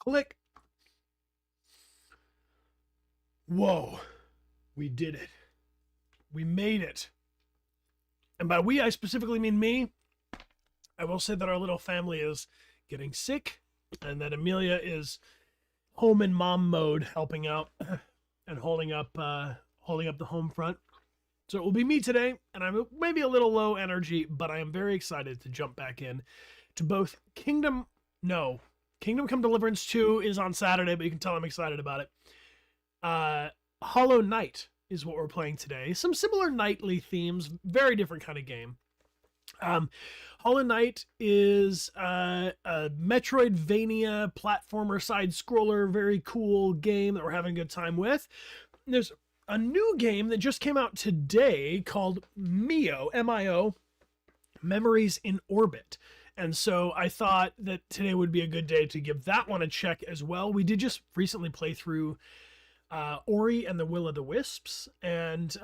Click. Whoa. We did it. We made it. And by we, I specifically mean me. I will say that our little family is getting sick, and that Amelia is home in mom mode, helping out and holding up the home front. So it will be me today, and I'm maybe a little low energy, but I am very excited to jump back in to both Kingdom Come Deliverance 2 is on Saturday, but you can tell I'm excited about it. Hollow Knight is what we're playing today. Some similar knightly themes, very different kind of game. Hollow Knight is a metroidvania platformer side scroller, very cool game that we're having a good time with. There's a new game that just came out today called MIO, M-I-O, Memories in Orbit. And so I thought that today would be a good day to give that one a check as well. We did just recently play through Ori and the Will of the Wisps. And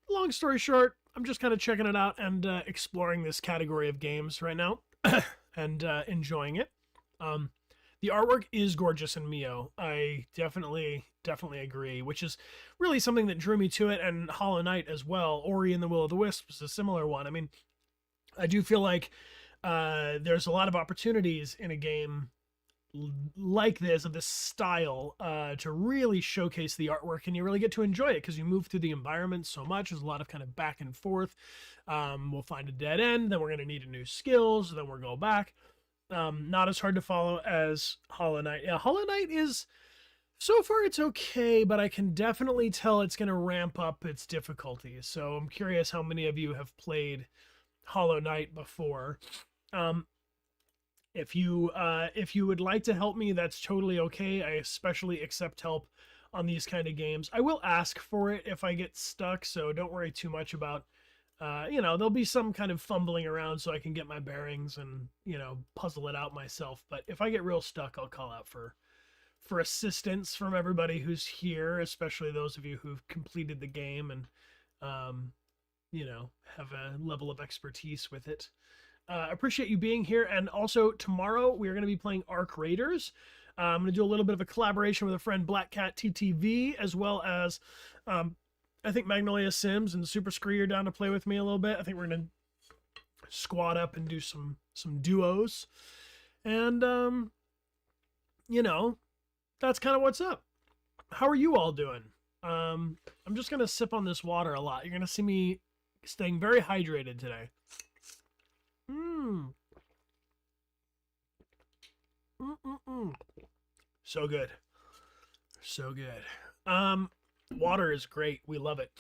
long story short, I'm just kind of checking it out and exploring this category of games right now and enjoying it. The artwork is gorgeous in Mio. I definitely agree, which is really something that drew me to it, and Hollow Knight as well. Ori and the Will of the Wisps is a similar one. I mean, I do feel like there's a lot of opportunities in a game like this, of this style, to really showcase the artwork, and you really get to enjoy it because you move through the environment so much. There's a lot of kind of back and forth. We'll find a dead end, then we're going to need a new skill, so then we'll go back. Not as hard to follow as Hollow Knight. Yeah, Hollow Knight is, so far it's okay, but I can definitely tell it's going to ramp up its difficulty. So I'm curious how many of you have played Hollow Knight before. If you would like to help me, that's totally okay. I especially accept help on these kind of games. I will ask for it if I get stuck, so don't worry too much about, there'll be some kind of fumbling around so I can get my bearings and, puzzle it out myself. But if I get real stuck, I'll call out for assistance from everybody who's here, especially those of you who've completed the game and, have a level of expertise with it. Appreciate you being here. And also tomorrow we're going to be playing Arc Raiders. I'm going to do a little bit of a collaboration with a friend, Black Cat TTV, as well as I think Magnolia Sims and Super Scree are down to play with me a little bit. I think we're going to squad up and do some duos. And, that's kind of what's up. How are you all doing? I'm just going to sip on this water a lot. You're going to see me staying very hydrated today. So good. So good. Water is great. We love it.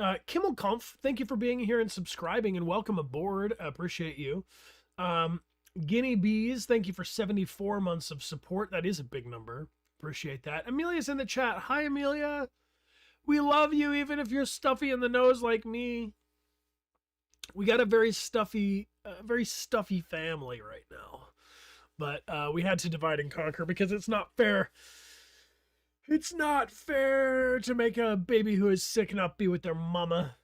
Kimmelkampf, thank you for being here and subscribing, and welcome aboard. I appreciate you. Guinea Bees, thank you for 74 months of support. That is a big number. Appreciate that. Amelia's in the chat. Hi, Amelia. We love you, even if you're stuffy in the nose like me. We got a very stuffy family right now. But we had to divide and conquer because it's not fair. It's not fair to make a baby who is sick not be with their mama.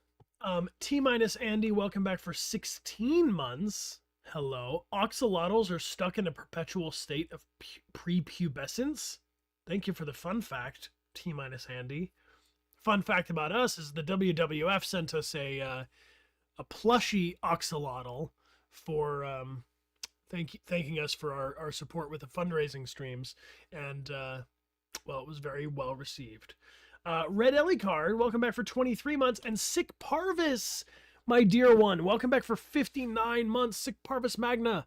T-Andy, welcome back for 16 months. Hello. Oxalotls are stuck in a perpetual state of prepubescence. Thank you for the fun fact, T-Andy. Fun fact about us is the WWF sent us a plushie oxalotl for thanking us for our support with the fundraising streams, and it was very well received. Red Ellie Card, welcome back for 23 months, and Sick Parvis, my dear one, welcome back for 59 months. Sick Parvis Magna,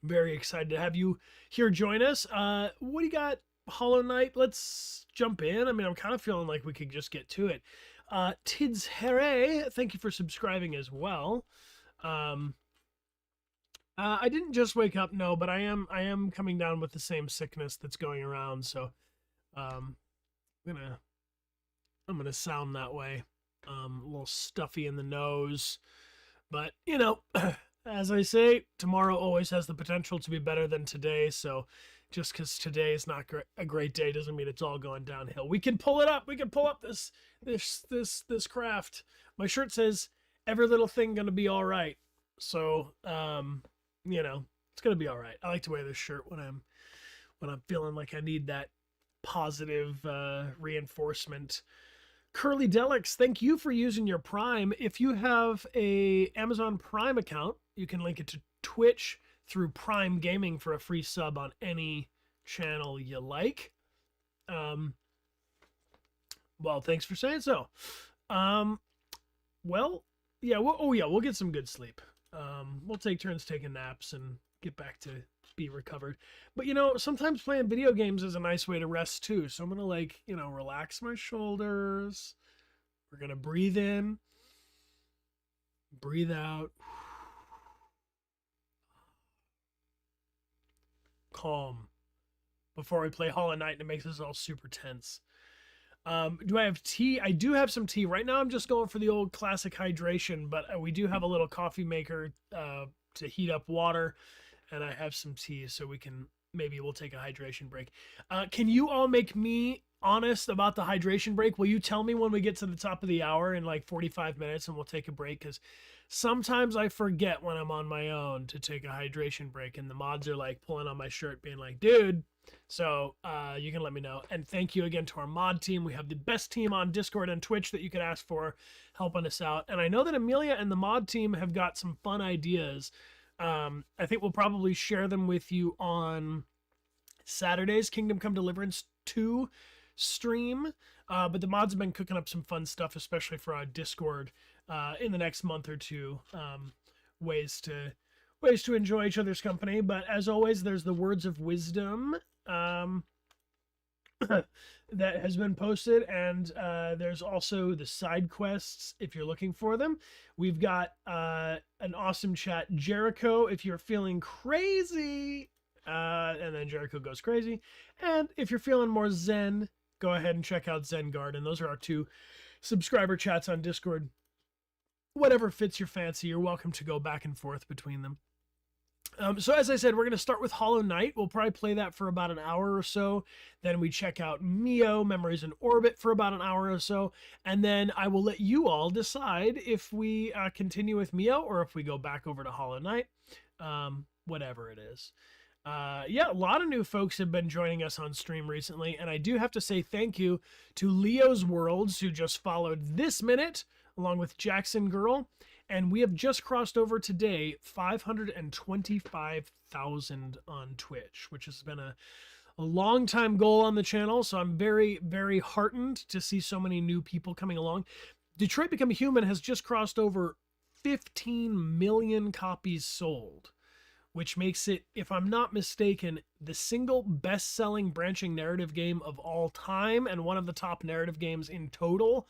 very excited to have you here join us. What do you got, Hollow Knight? Let's jump in. I mean, I'm kind of feeling like we could just get to it. Tids Hare, thank you for subscribing as well. I didn't just wake up, no, but I am coming down with the same sickness that's going around, so I'm gonna sound that way. A little stuffy in the nose, but as I say, tomorrow always has the potential to be better than today. So just because today is not a great day doesn't mean it's all going downhill. We can pull it up. We can pull up this craft. My shirt says every little thing gonna be all right. So it's gonna be all right. I like to wear this shirt when when I'm feeling like I need that positive reinforcement. Curly Delix, thank you for using your Prime. If you have a Amazon Prime account, you can link it to Twitch through Prime Gaming for a free sub on any channel you like. Well, thanks for saying so. Well, yeah, we'll get some good sleep. We'll take turns taking naps and get back to be recovered. But sometimes playing video games is a nice way to rest too. So I'm gonna relax my shoulders. We're gonna breathe in, breathe out. Calm before we play Hollow Knight, and it makes us all super tense. Do I have tea? I do have some tea. Right now I'm just going for the old classic hydration, but we do have a little coffee maker to heat up water, and I have some tea, so we'll take a hydration break. Can you all make me honest about the hydration break? Will you tell me when we get to the top of the hour in like 45 minutes and we'll take a break? Because sometimes I forget when I'm on my own to take a hydration break, and the mods are like pulling on my shirt being like, dude. So you can let me know. And thank you again to our mod team. We have the best team on Discord and Twitch that you could ask for, helping us out. And I know that Amelia and the mod team have got some fun ideas. I think we'll probably share them with you on Saturday's Kingdom Come Deliverance 2 stream. But the mods have been cooking up some fun stuff, especially for our Discord in the next month or two. Ways to enjoy each other's company. But as always, there's the words of wisdom that has been posted, and there's also the side quests if you're looking for them. We've got an awesome chat, Jericho, if you're feeling crazy, and then Jericho goes crazy. And if you're feeling more zen, go ahead and check out Zen Garden. Those are our 2 subscriber chats on Discord. Whatever fits your fancy, you're welcome to go back and forth between them. So as I said, we're going to start with Hollow Knight. We'll probably play that for about an hour or so. Then we check out Mio, Memories in Orbit for about an hour or so. And then I will let you all decide if we continue with Mio or if we go back over to Hollow Knight. Whatever it is. Yeah, a lot of new folks have been joining us on stream recently. And I do have to say thank you to Leo's Worlds, who just followed this minute, along with Jackson Girl. And we have just crossed over today 525,000 on Twitch, which has been a long time goal on the channel. So I'm very, very heartened to see so many new people coming along. Detroit Become Human has just crossed over 15 million copies sold, which makes it, if I'm not mistaken, the single best-selling branching narrative game of all time and one of the top narrative games in total.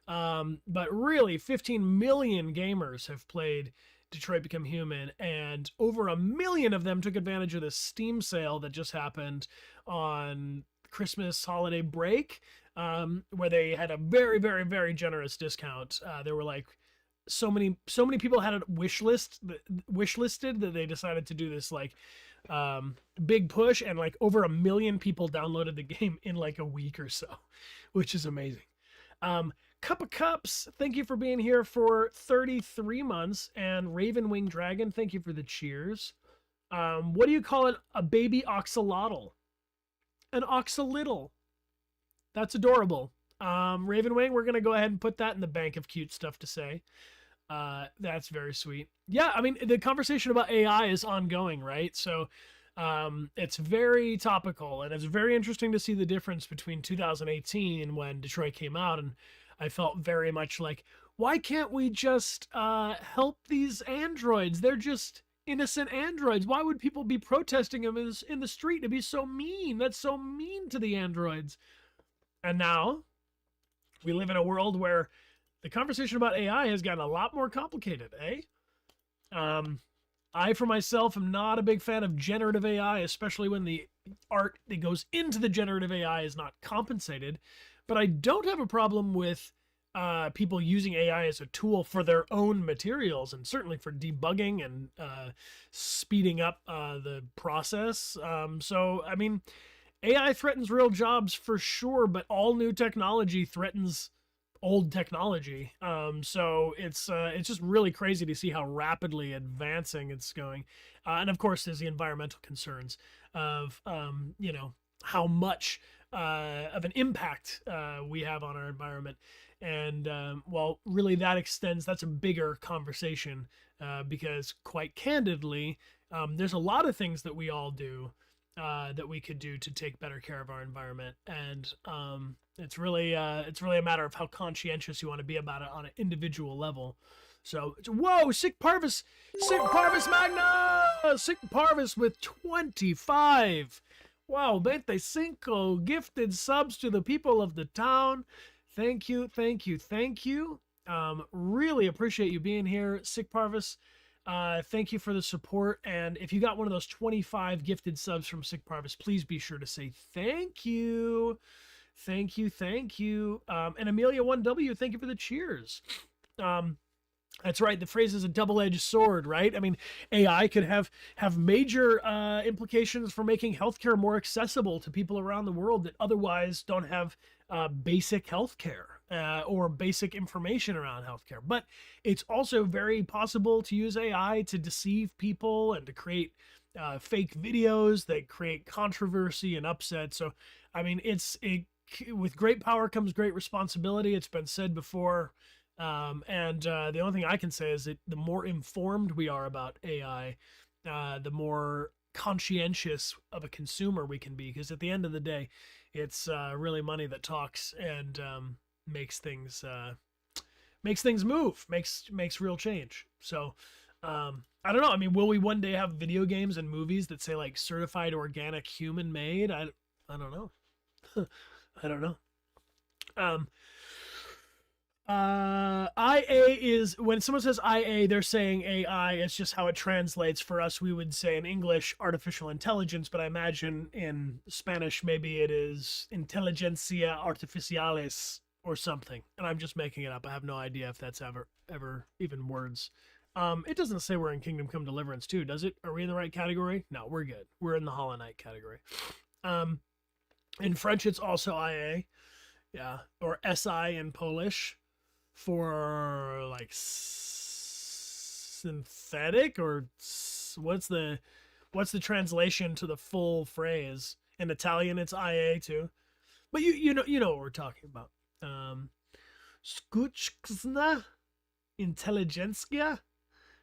But really, 15 million gamers have played Detroit Become Human, and over 1 million of them took advantage of the Steam sale that just happened on Christmas holiday break, where they had a very, very, very generous discount. There were like so many people had it wishlisted that they decided to do this like big push, and like over 1 million people downloaded the game in like a week or so, which is amazing. Cup of Cups, thank you for being here for 33 months. And Raven Wing Dragon, thank you for the cheers. What do you call it? A baby oxalotl. An oxalittle. That's adorable. Raven Wing, we're going to go ahead and put that in the bank of cute stuff to say. That's very sweet. Yeah, I mean, the conversation about AI is ongoing, right? So it's very topical, and it's very interesting to see the difference between 2018 when Detroit came out, and I felt very much like, why can't we just help these androids? They're just innocent androids. Why would people be protesting them in the street? It'd be so mean. That's so mean to the androids. And now we live in a world where the conversation about AI has gotten a lot more complicated, eh? I, for myself, am not a big fan of generative AI, especially when the art that goes into the generative AI is not compensated. But I don't have a problem with people using AI as a tool for their own materials, and certainly for debugging and speeding up the process. So, I mean, AI threatens real jobs for sure, but all new technology threatens old technology. So it's just really crazy to see how rapidly advancing it's going. And of course, there's the environmental concerns of you know, how much of an impact we have on our environment. And well, really, that's a bigger conversation because, quite candidly, there's a lot of things that we all do that we could do to take better care of our environment, and it's really a matter of how conscientious you want to be about it on an individual level. So, whoa, Sick Parvis Magna, Sick Parvis with 25. Wow, 25 gifted subs to the people of the town. Thank you. Really appreciate you being here, Sick Parvis. Thank you for the support. And if you got one of those 25 gifted subs from Sick Parvis, please be sure to say thank you. Thank you. And Amelia1W, thank you for the cheers. That's right. The phrase is a double-edged sword, right? I mean, AI could have major implications for making healthcare more accessible to people around the world that otherwise don't have basic healthcare or basic information around healthcare. But it's also very possible to use AI to deceive people and to create fake videos that create controversy and upset. So, I mean, with great power comes great responsibility. It's been said before. And the only thing I can say is that the more informed we are about AI, the more conscientious of a consumer we can be, because at the end of the day, it's really money that talks and makes things move, makes real change. So I don't know. I mean, will we one day have video games and movies that say like certified organic human made? I don't know. I don't know. IA is, when someone says IA, they're saying AI. It's just how it translates. For us, we would say in English artificial intelligence, but I imagine in Spanish maybe it is inteligencia artificiales or something, and I'm just making it up. I have no idea if that's ever even words. It doesn't say we're in Kingdom Come Deliverance 2, does it? Are we in the right category? No, we're good. We're in the Hollow Knight category. In French, it's also IA, yeah, or SI in Polish for like synthetic, or what's the translation to the full phrase? In Italian, it's IA too. But you know what we're talking about. Skuczna Intelligentsia.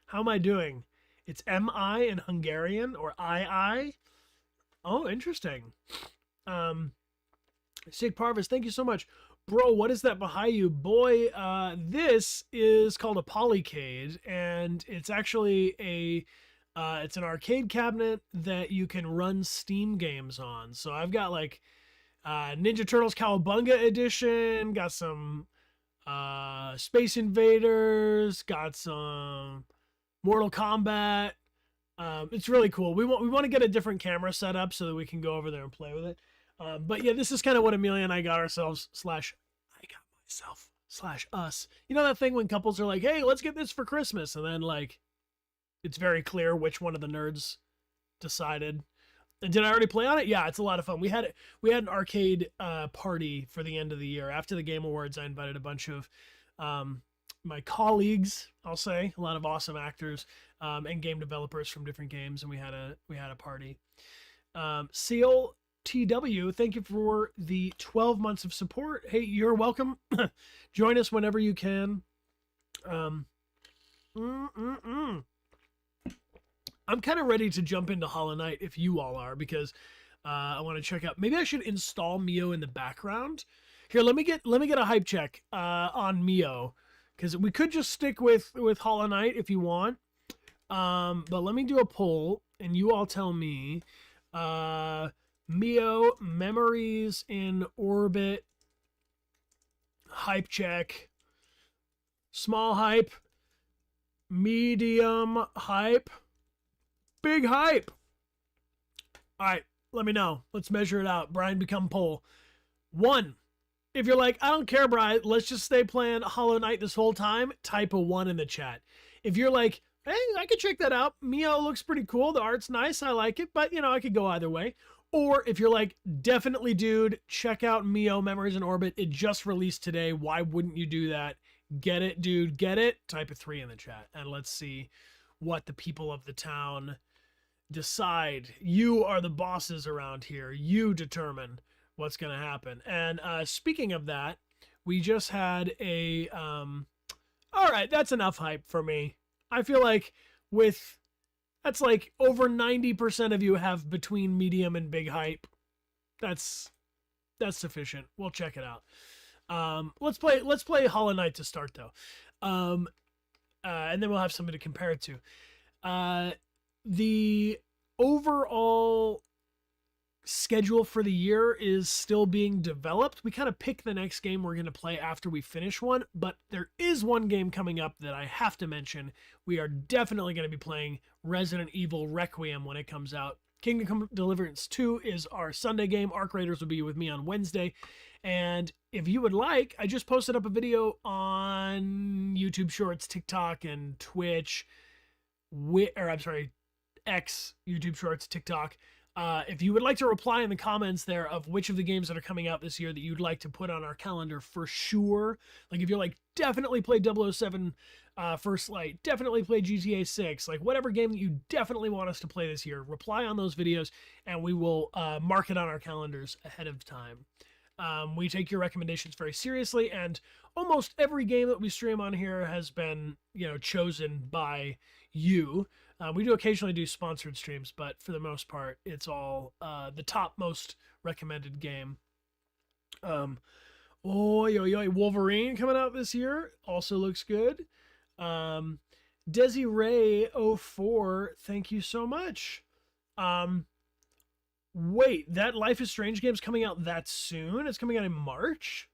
How am I doing? It's MI in Hungarian, or II. Oh, interesting. Sig Parvis, thank you so much. Bro, what is that behind you? Boy, this is called a polycade, and it's actually it's an arcade cabinet that you can run Steam games on. So I've got like Ninja Turtles Cowabunga Edition, got some Space Invaders, got some Mortal Kombat. It's really cool. We want to get a different camera set up so that we can go over there and play with it. But yeah, this is kind of what Amelia and I got ourselves / I got myself / us. You know that thing when couples are like, hey, let's get this for Christmas. And then like, it's very clear which one of the nerds decided. And did I already play on it? Yeah, it's a lot of fun. We had an arcade party for the end of the year. After the Game Awards, I invited a bunch of my colleagues, I'll say, a lot of awesome actors and game developers from different games, and we had a party. Seal TW, thank you for the 12 months of support. Hey, you're welcome. Join us whenever you can. I'm kind of ready to jump into Hollow Knight if you all are, because I want to check out. Maybe I should install Mio in the background. Here, let me get a hype check on Mio, because we could just stick with Hollow Knight if you want. But let me do a poll, and you all tell me. Mio, memories in orbit, hype check, small hype, medium hype, big hype. All right, let me know. Let's measure it out. Brian, become poll. 1. If you're like, I don't care, Brian, let's just stay playing Hollow Knight this whole time, type a 1 in the chat. If you're like, hey, I could check that out. Mio looks pretty cool. The art's nice. I like it, but I could go either way. Or if you're like, definitely, dude, check out Mio Memories in Orbit. It just released today. Why wouldn't you do that? Get it, dude. Get it. Type a 3 in the chat. And let's see what the people of the town decide. You are the bosses around here. You determine what's going to happen. And speaking of that, we just had a... all right, that's enough hype for me. I feel like that's like over 90% of you have between medium and big hype. That's sufficient. We'll check it out. Let's play Hollow Knight to start though. And then we'll have something to compare it to. The overall schedule for the year is still being developed. We kind of pick the next game we're going to play after we finish one, but there is one game coming up that I have to mention. We are definitely going to be playing Resident Evil Requiem when it comes out. Kingdom Come Deliverance 2 is our Sunday game. Arc Raiders will be with me on Wednesday. And if you would like, I just posted up a video on YouTube Shorts, TikTok, and Twitch. X, YouTube Shorts, TikTok. If you would like to reply in the comments there of which of the games that are coming out this year that you'd like to put on our calendar for sure. Like if you're like, definitely play 007 First Light, definitely play GTA 6, like whatever game that you definitely want us to play this year, reply on those videos and we will mark it on our calendars ahead of time. We take your recommendations very seriously, and almost every game that we stream on here has been, chosen by you. We do occasionally do sponsored streams, but for the most part, it's all the top most recommended game. Wolverine coming out this year also looks good. Desiree04, thank you so much. Wait, that Life is Strange game's coming out that soon? It's coming out in March?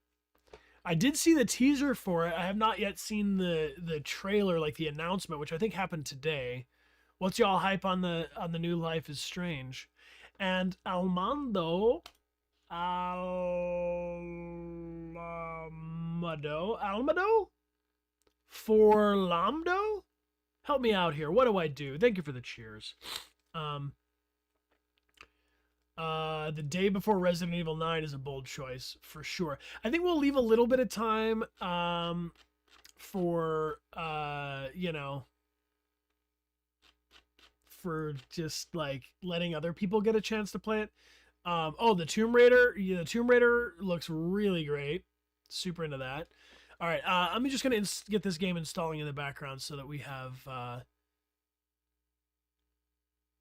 I did see the teaser for it. I have not yet seen the trailer, like the announcement, which I think happened today. What's y'all hype on the new Life is Strange? And Almado for Lamdo? Help me out here. What do I do? Thank you for the cheers. The day before Resident Evil 9 is a bold choice for sure. I think we'll leave a little bit of time for for just like letting other people get a chance to play it. The Tomb Raider. Yeah, the Tomb Raider looks really great. Super into that. All right, I'm just gonna get this game installing in the background so that we have.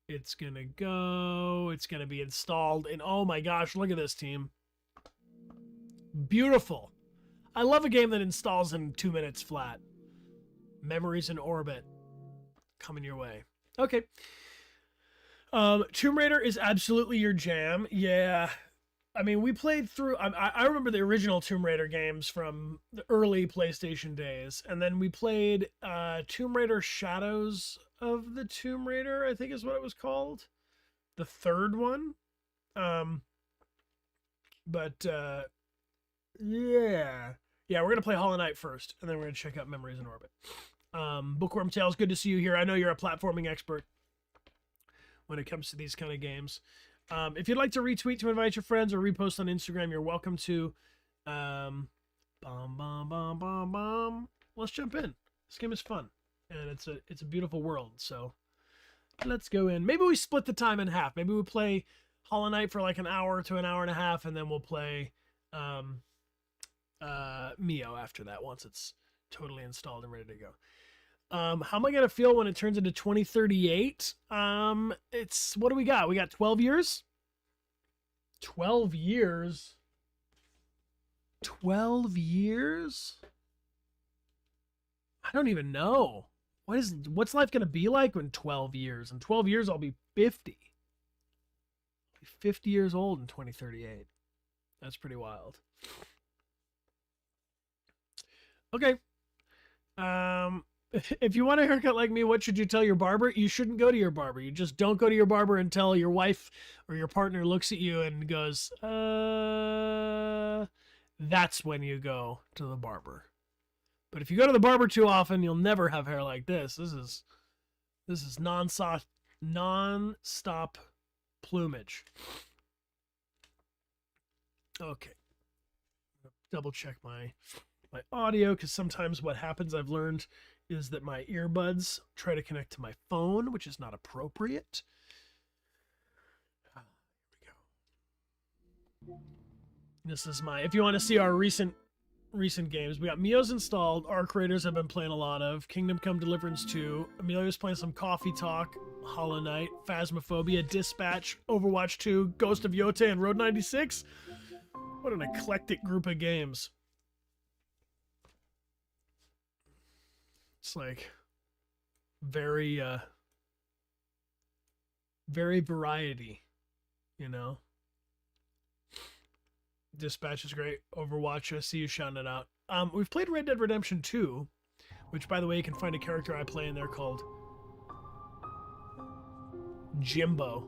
It's gonna go. It's gonna be installed, and oh my gosh, look at this, team. Beautiful. I love a game that installs in 2 minutes flat. Memories in Orbit coming your way. Okay. Tomb Raider is absolutely your jam. Yeah. I mean, we played through... I remember the original Tomb Raider games from the early PlayStation days. And then we played Tomb Raider Shadows of the Tomb Raider, I think is what it was called. The third one. Yeah. Yeah, we're going to play Hollow Knight first. And then we're going to check out Memories in Orbit. Bookworm Tales, good to see you here. I know you're a platforming expert when it comes to these kind of games. If you'd like to retweet to invite your friends or repost on Instagram, you're welcome to. Let's jump in. This game is fun, and it's a beautiful world. So let's go in. Maybe we split the time in half. Maybe we play Hollow Knight for like an hour to an hour and a half, and then we'll play Mio after that once it's totally installed and ready to go. How am I gonna feel when it turns into 2038? It's, what do we got? We got 12 years. 12 years. 12 years. I don't even know. What's life gonna be like in 12 years? In 12 years, I'll be 50. I'll be 50 years old in 2038. That's pretty wild. Okay. If you want a haircut like me, what should you tell your barber? You shouldn't go to your barber. You just don't go to your barber until your wife or your partner looks at you and goes, that's when you go to the barber. But if you go to the barber too often, you'll never have hair like this. This is non-stop plumage. Okay. Double check my audio, because sometimes what happens, I've learned, is that my earbuds try to connect to my phone, which is not appropriate. Here we go. This is my, if you want to see our recent games, we got Mio's installed. Our creators have been playing a lot of Kingdom Come Deliverance 2. Emilio's playing some Coffee Talk, Hollow Knight, Phasmophobia, Dispatch, Overwatch 2, Ghost of Yote, and Road 96. What an eclectic group of games. It's like very variety, you know. Dispatch is great. Overwatch, I see you shouting it out. We've played Red Dead Redemption 2, which, by the way, you can find a character I play in there called Jimbo.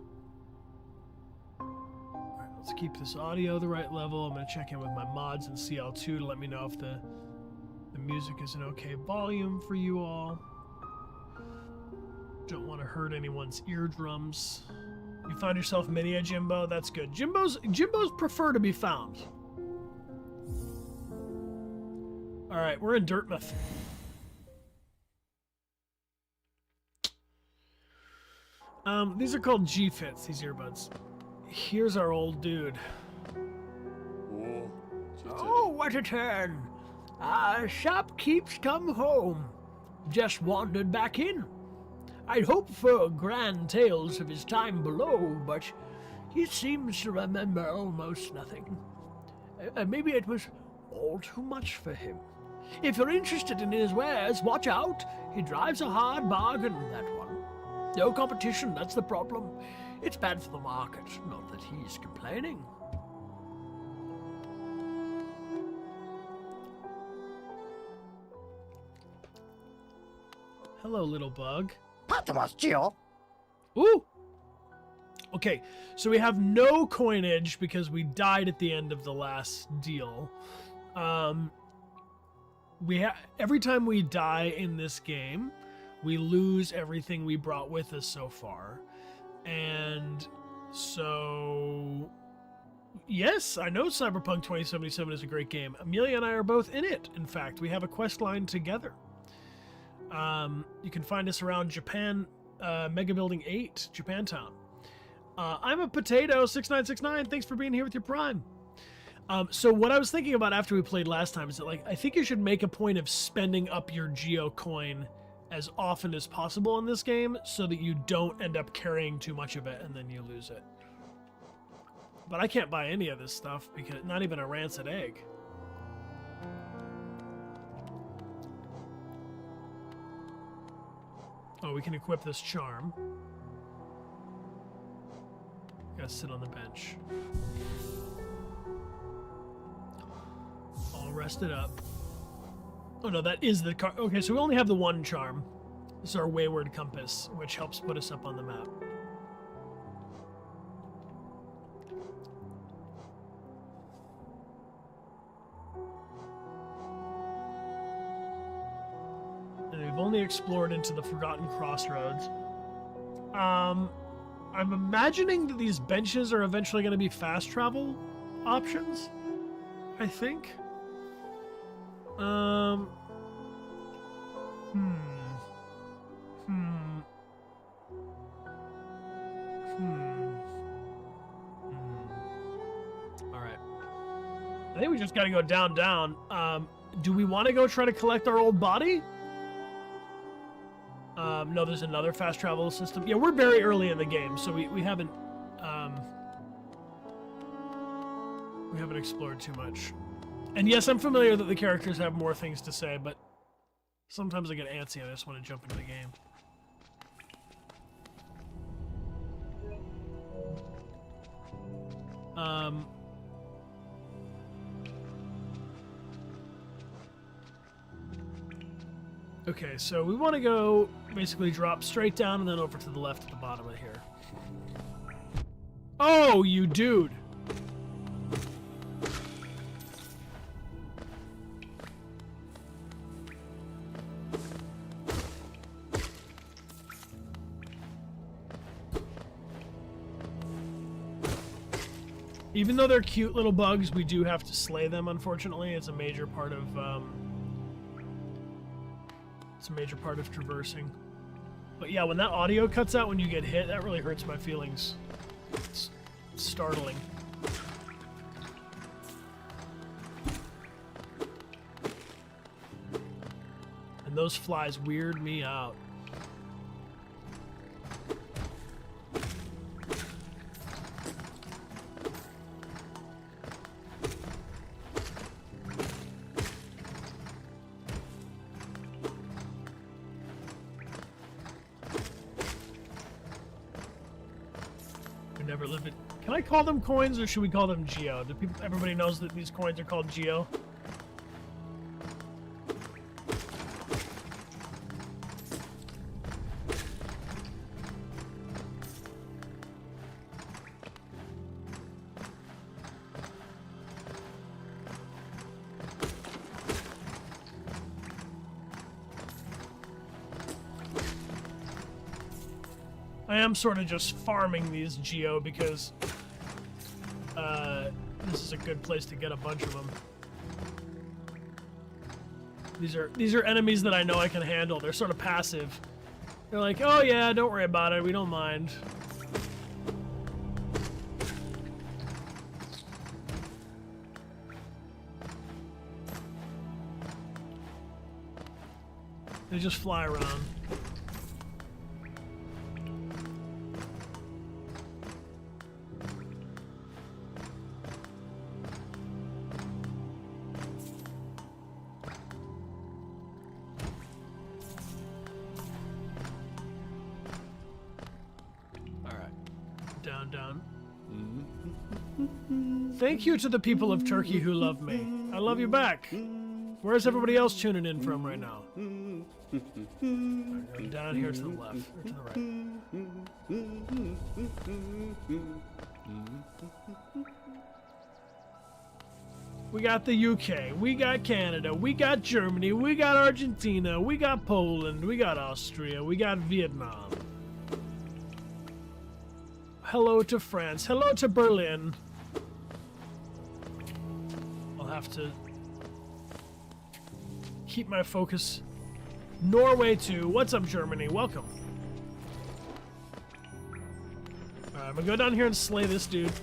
All right, let's keep this audio the right level. I'm going to check in with my mods in CL2 to let me know if the music is an okay volume for you all. Don't want to hurt anyone's eardrums. You found yourself mini a Jimbo? That's good. Jimbos prefer to be found. All right, we're in Dirtmouth. These are called G-Fits, these earbuds. Here's our old dude. Oh, what a turn. Shopkeep's come home. Just wandered back in. I'd hoped for grand tales of his time below, but he seems to remember almost nothing. Maybe it was all too much for him. If you're interested in his wares, watch out. He drives a hard bargain, that one. No competition, that's the problem. It's bad for the market, not that he's complaining. Hello, little bug. Ooh! Okay, so we have no coinage because we died at the end of the last deal. Every time we die in this game, we lose everything we brought with us so far. And so, yes, I know Cyberpunk 2077 is a great game. Amelia and I are both in it. In fact, we have a quest line together. You can find us around Japan, Mega Building 8, Japantown. I'm a potato 6969. Thanks for being here with your Prime. So what I was thinking about after we played last time is that, like, I think you should make a point of spending up your Geo coin as often as possible in this game so that you don't end up carrying too much of it and then you lose it. But I can't buy any of this stuff because not even a rancid egg. Oh, we can equip this charm. Gotta sit on the bench. All rested up. Oh no, that is the car. Okay, so we only have the one charm. This is our Wayward Compass, which helps put us up on the map. And we've only explored into the Forgotten Crossroads. I'm imagining that these benches are eventually going to be fast travel options, I think. All right. I think we just got to go down. Do we want to go try to collect our old body? No, there's another fast travel system. Yeah, we're very early in the game, so we haven't explored too much. And yes, I'm familiar that the characters have more things to say, but sometimes I get antsy and I just want to jump into the game. Okay, so we want to go basically drop straight down and then over to the left at the bottom of here. Oh, you dude! Even though they're cute little bugs, we do have to slay them, unfortunately. It's a major part of, traversing. But yeah, when that audio cuts out when you get hit, that really hurts my feelings. It's startling. And those flies weird me out. Never lived it. Can I call them coins or should we call them geo? Do people? Everybody knows that these coins are called geo. I am sort of just farming these geo because this is a good place to get a bunch of them. These are enemies that I know I can handle. They're sort of passive. They're like, oh yeah, don't worry about it. We don't mind. They just fly around. Thank you to the people of Turkey who love me. I love you back. Where's everybody else tuning in from right now? Right, go down here to the left, or to the right. We got the UK, we got Canada, we got Germany, we got Argentina, we got Poland, we got Austria, we got Vietnam. Hello to France, hello to Berlin. Have to keep my focus. Norway too. What's up, Germany? Welcome. Alright, I'm gonna go down here and slay this dude.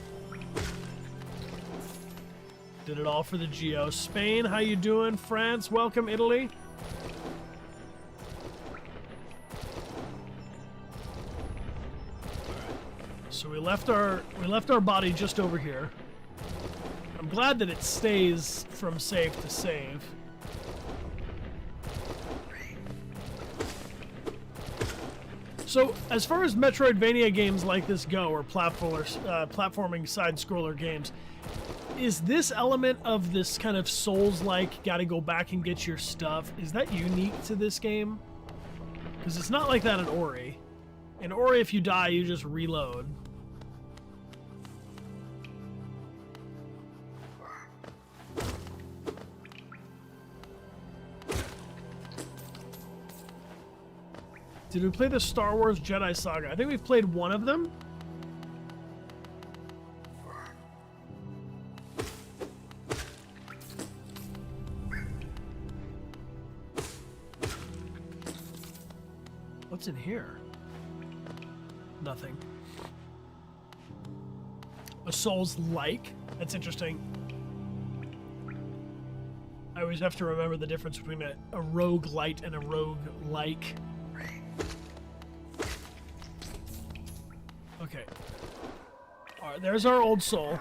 Did it all for the geo. Spain, how you doing? France, welcome. Italy. So we left our body just over here. I'm glad that it stays from save to save. So, as far as Metroidvania games like this go, or platforming side-scroller games, is this element of this kind of Souls-like, gotta go back and get your stuff, is that unique to this game? Because it's not like that in Ori. In Ori, if you die, you just reload. Did we play the Star Wars Jedi Saga? I think we've played one of them. What's in here? Nothing. A Souls-like? That's interesting. I always have to remember the difference between a roguelite and a rogue-like. Okay. Alright, there's our old soul.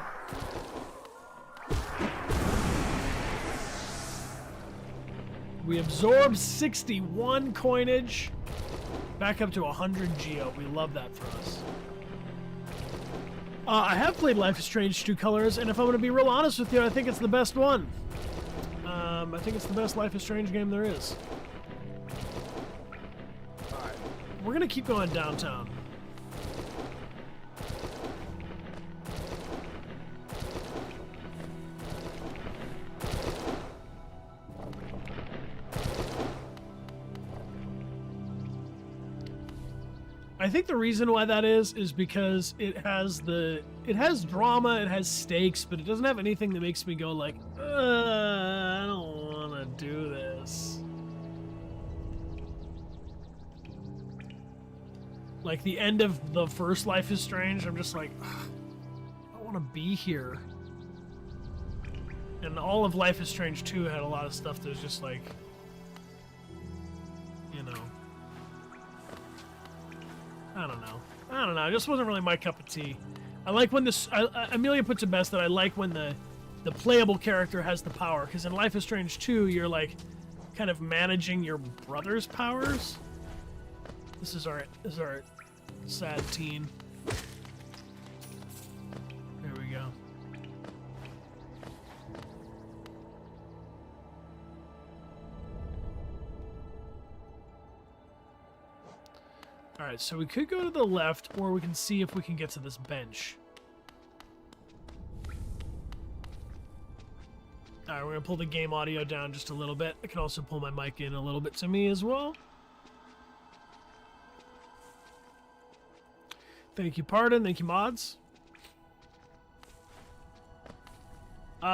We absorb 61 coinage. Back up to 100 geo. We love that for us. I have played Life is Strange 2 Colors, and if I'm going to be real honest with you, I think it's the best one. I think it's the best Life is Strange game there is. Alright. We're going to keep going downtown. I I think the reason why that is because it has drama, it has stakes, but it doesn't have anything that makes me go like, I don't want to do this. Like the end of the first Life is Strange, I'm just like, I don't want to be here. And all of Life is Strange 2 had a lot of stuff that was just like, you know, I don't know. It just wasn't really my cup of tea. I like when this... Amelia puts it best that I like when the playable character has the power. Because in Life is Strange 2, you're like kind of managing your brother's powers. This is our sad teen. There we go. Alright, so we could go to the left, or we can see if we can get to this bench. Alright, we're going to pull the game audio down just a little bit. I can also pull my mic in a little bit to me as well. Thank you, Pardon. Thank you, mods.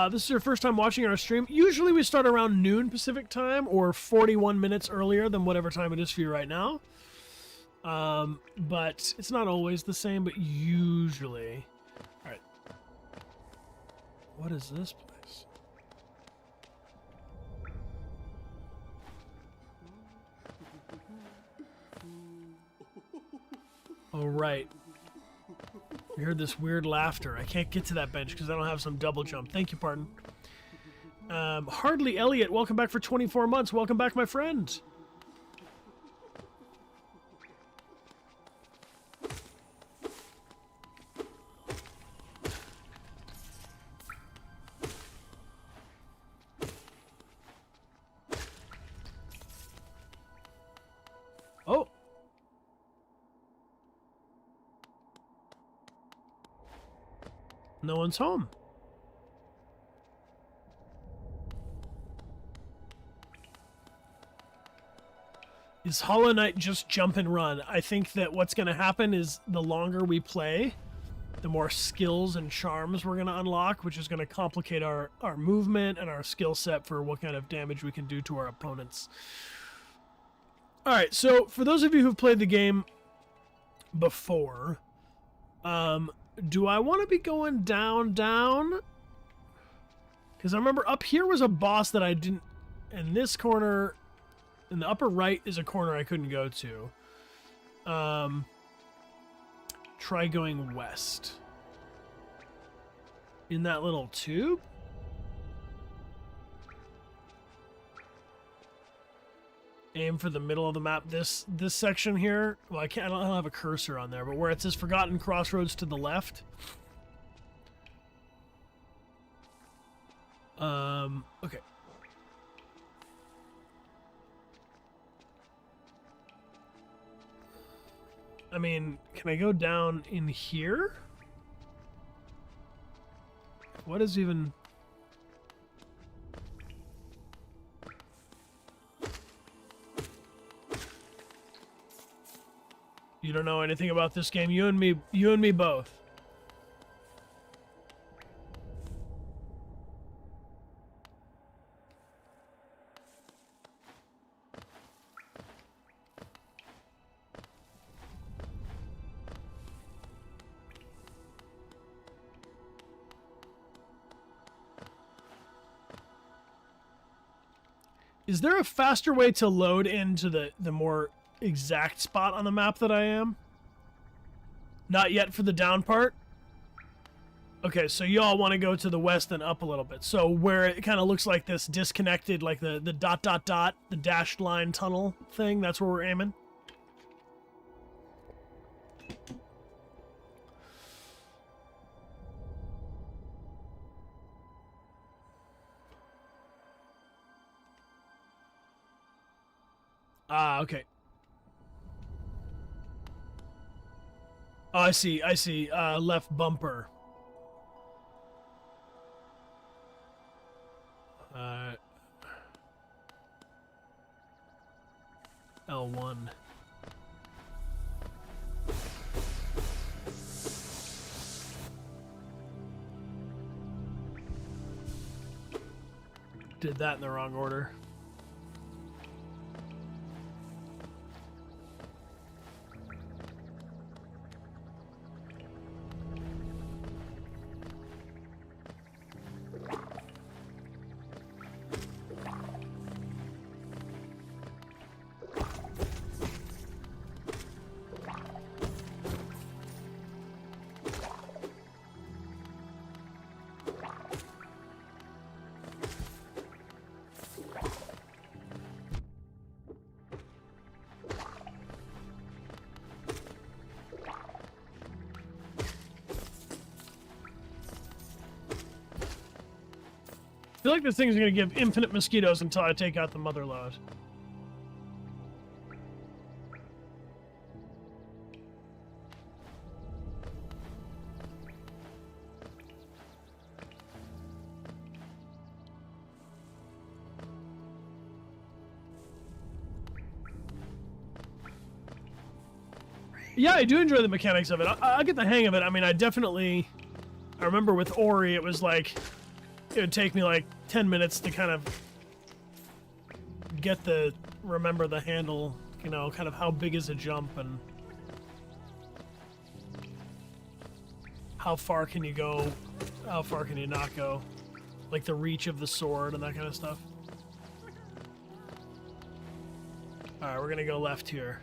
This is your first time watching our stream. Usually we start around noon Pacific time, or 41 minutes earlier than whatever time it is for you right now. But it's not always the same, but usually. Alright. What is this place? Oh, right. I heard this weird laughter. I can't get to that bench because I don't have some double jump. Thank you, Pardon. Hardly Elliot, welcome back for 24 months. Welcome back, my friend. Oh. No one's home. Is Hollow Knight just jump and run? I think that what's going to happen is the longer we play, the more skills and charms we're going to unlock, which is going to complicate our movement and our skill set for what kind of damage we can do to our opponents. Alright, so for those of you who've played the game before, do I want to be going down? Because I remember up here was a boss that I didn't... In this corner... In the upper right is a corner I couldn't go to. Try going west. In that little tube? Aim for the middle of the map. This section here. Well, I don't have a cursor on there, but where it says Forgotten Crossroads to the left. Okay. I mean, can I go down in here? What is even... You don't know anything about this game. You and me both. Is there a faster way to load into the more exact spot on the map that I am? Not yet for the down part? Okay, so y'all want to go to the west and up a little bit. So where it kind of looks like this disconnected, like the ... the dashed line tunnel thing, that's where we're aiming? Ah, okay. Oh, I see. Left bumper. L1. Did that in the wrong order. I feel like this thing's gonna give infinite mosquitoes until I take out the mother load. Yeah, I do enjoy the mechanics of it. I'll get the hang of it. I mean, I remember with Ori, it was like, it would take me like 10 minutes to kind of remember the handle, you know, kind of how big is a jump and how far can you go, how far can you not go, like the reach of the sword and that kind of stuff. Alright, we're gonna go left here.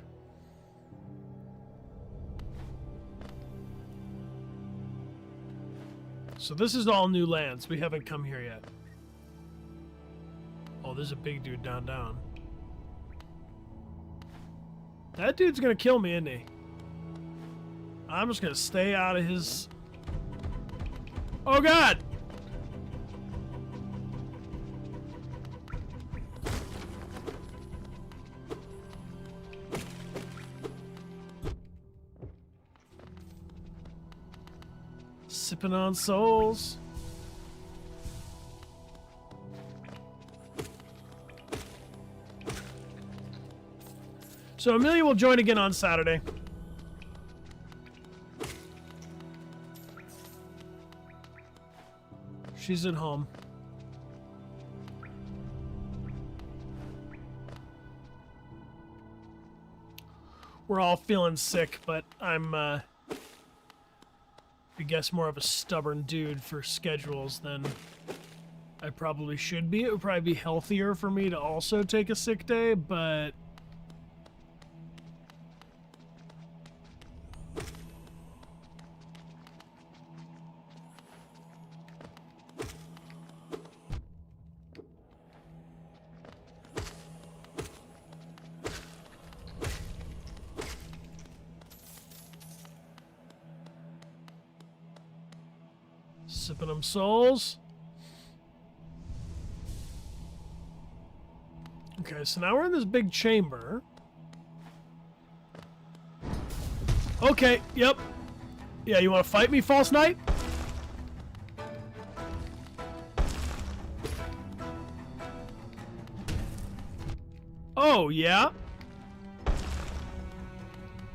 So this is all new lands. We haven't come here yet. Oh, there's a big dude down. That dude's gonna kill me, isn't he? I'm just gonna stay out of his... Oh, God! Sipping on souls. So Amelia will join again on Saturday. She's at home. We're all feeling sick, but I'm I guess more of a stubborn dude for schedules than I probably should be. It would probably be healthier for me to also take a sick day, but sipping them souls. Okay, so now we're in this big chamber. Okay, yep. Yeah, you want to fight me, False Knight? Oh, yeah.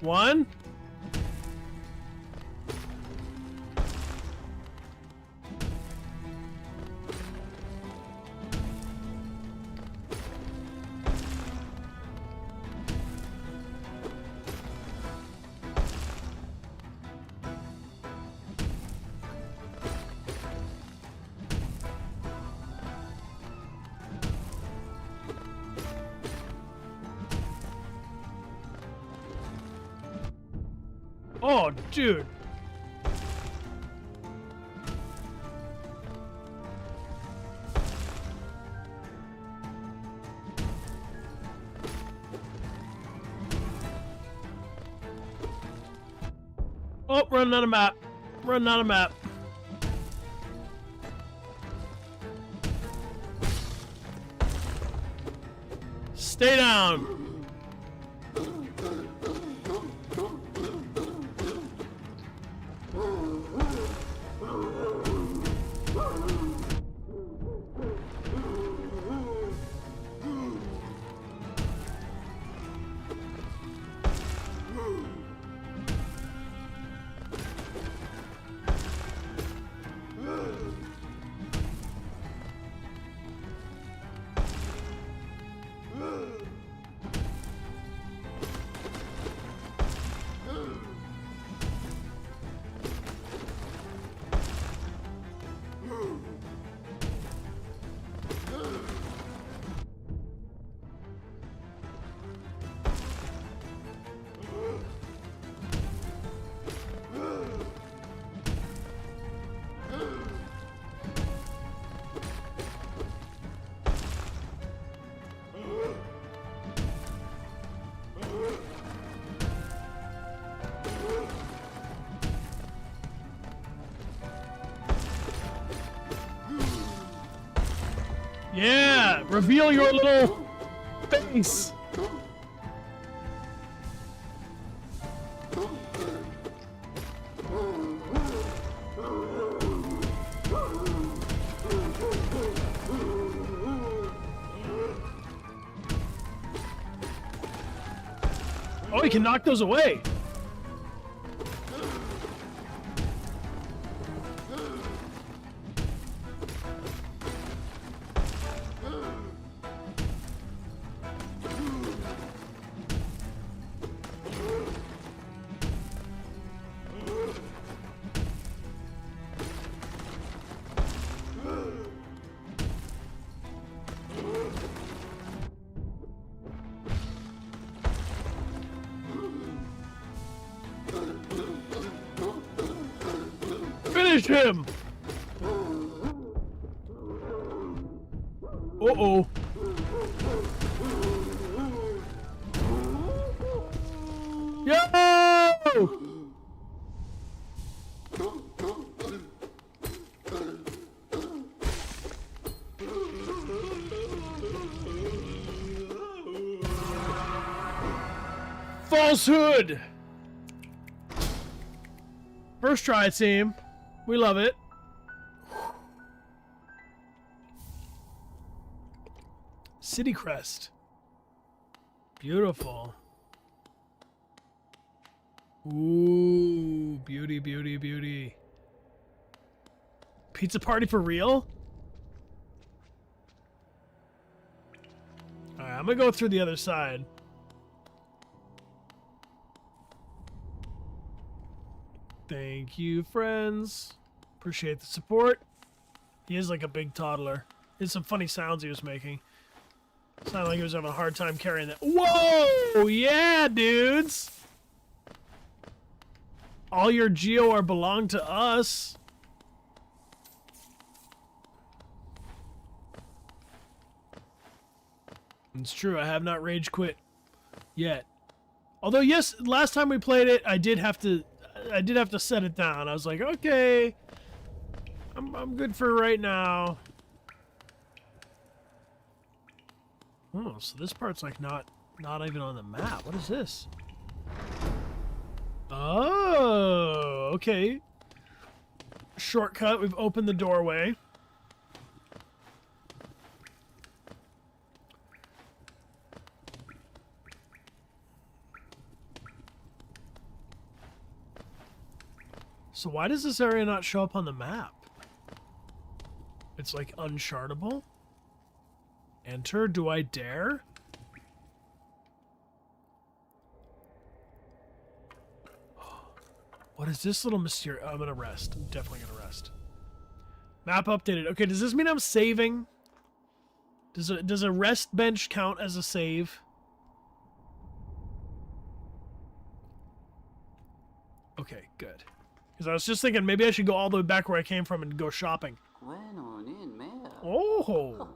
One. Oh, dude. Oh, running out of map. Running out of map. Stay down. Yeah! Reveal your little face! Oh, he can knock those away! Finish him! Uh-oh. Yo! Falsehood! First try, team. We love it. City crest. Beautiful. Ooh, beauty, beauty, beauty. Pizza party for real? Alright, I'm gonna go through the other side. Thank you, friends. Appreciate the support. He is like a big toddler. There's some funny sounds he was making. Sounded like he was having a hard time carrying that. Whoa! Yeah, dudes! All your GOR belong to us. It's true, I have not rage quit yet. Although, yes, last time we played it, I did have to set it down. I was like, okay, I'm good for right now. Oh, so this part's like not even on the map. What is this? Oh, okay. Shortcut. We've opened the doorway. So why does this area not show up on the map? It's like unchartable. Enter, do I dare? What is this little mysterious? I'm gonna rest. I'm definitely gonna rest. Map updated. Okay, does this mean I'm saving? Does a rest bench count as a save? Okay, good. Because I was just thinking maybe I should go all the way back where I came from and go shopping. Oh!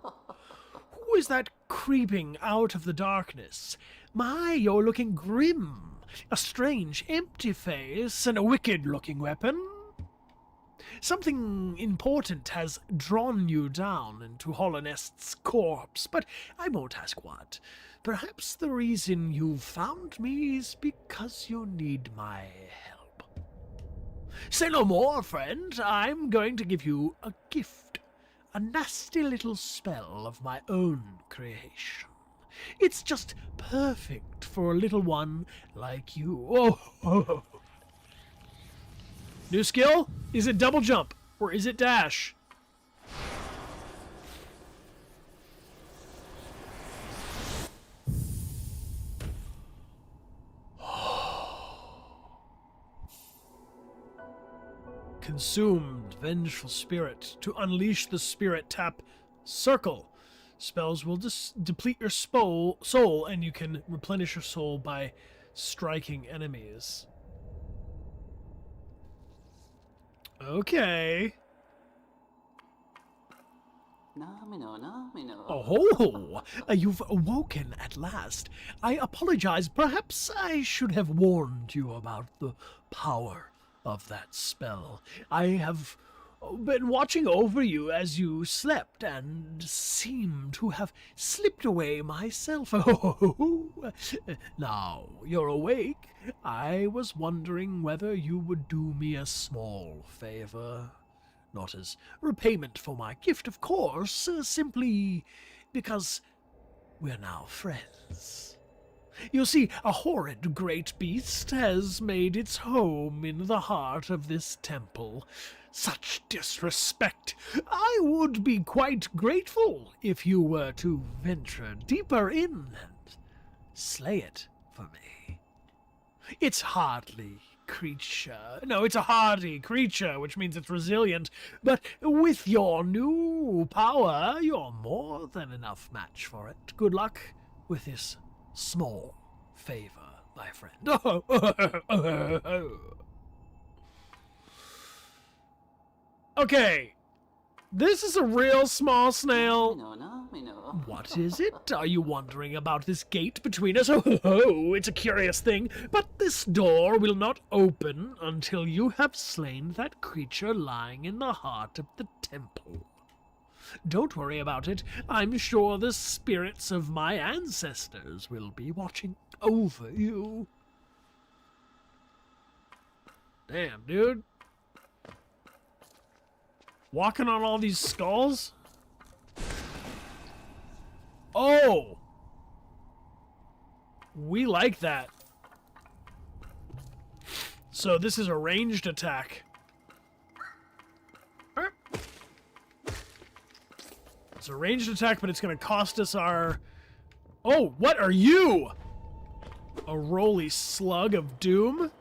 Who is that creeping out of the darkness? My, you're looking grim. A strange, empty face and a wicked-looking weapon. Something important has drawn you down into Holonest's corpse, but I won't ask what. Perhaps the reason you found me is because you need my help. Say no more, friend. I'm going to give you a gift. A nasty little spell of my own creation. It's just perfect for a little one like you. Oh. New skill? Is it double jump? Or is it dash? Consumed, vengeful spirit. To unleash the spirit, tap circle. Spells will deplete your soul, and you can replenish your soul by striking enemies. Okay. Oh, you've awoken at last. I apologize. Perhaps I should have warned you about the power of that spell. I have been watching over you as you slept and seem to have slipped away myself. Now you're awake. I was wondering whether you would do me a small favor. Not as repayment for my gift, of course, simply because we're now friends. You see, a horrid great beast has made its home in the heart of this temple. Such disrespect! I would be quite grateful if you were to venture deeper in and slay it for me. It's hardly creature. No, it's a hardy creature, which means it's resilient. But with your new power, you're more than enough match for it. Good luck with this small favor, my friend. Okay. This is a real small snail. What is it? Are you wondering about this gate between us? Oh, it's a curious thing, but this door will not open until you have slain that creature lying in the heart of the temple. Don't worry about it. I'm sure the spirits of my ancestors will be watching over you. Damn, dude. Walking on all these skulls? Oh! We like that. So this is a ranged attack. It's a ranged attack, but it's going to cost us our... Oh, what are you? A roly slug of doom?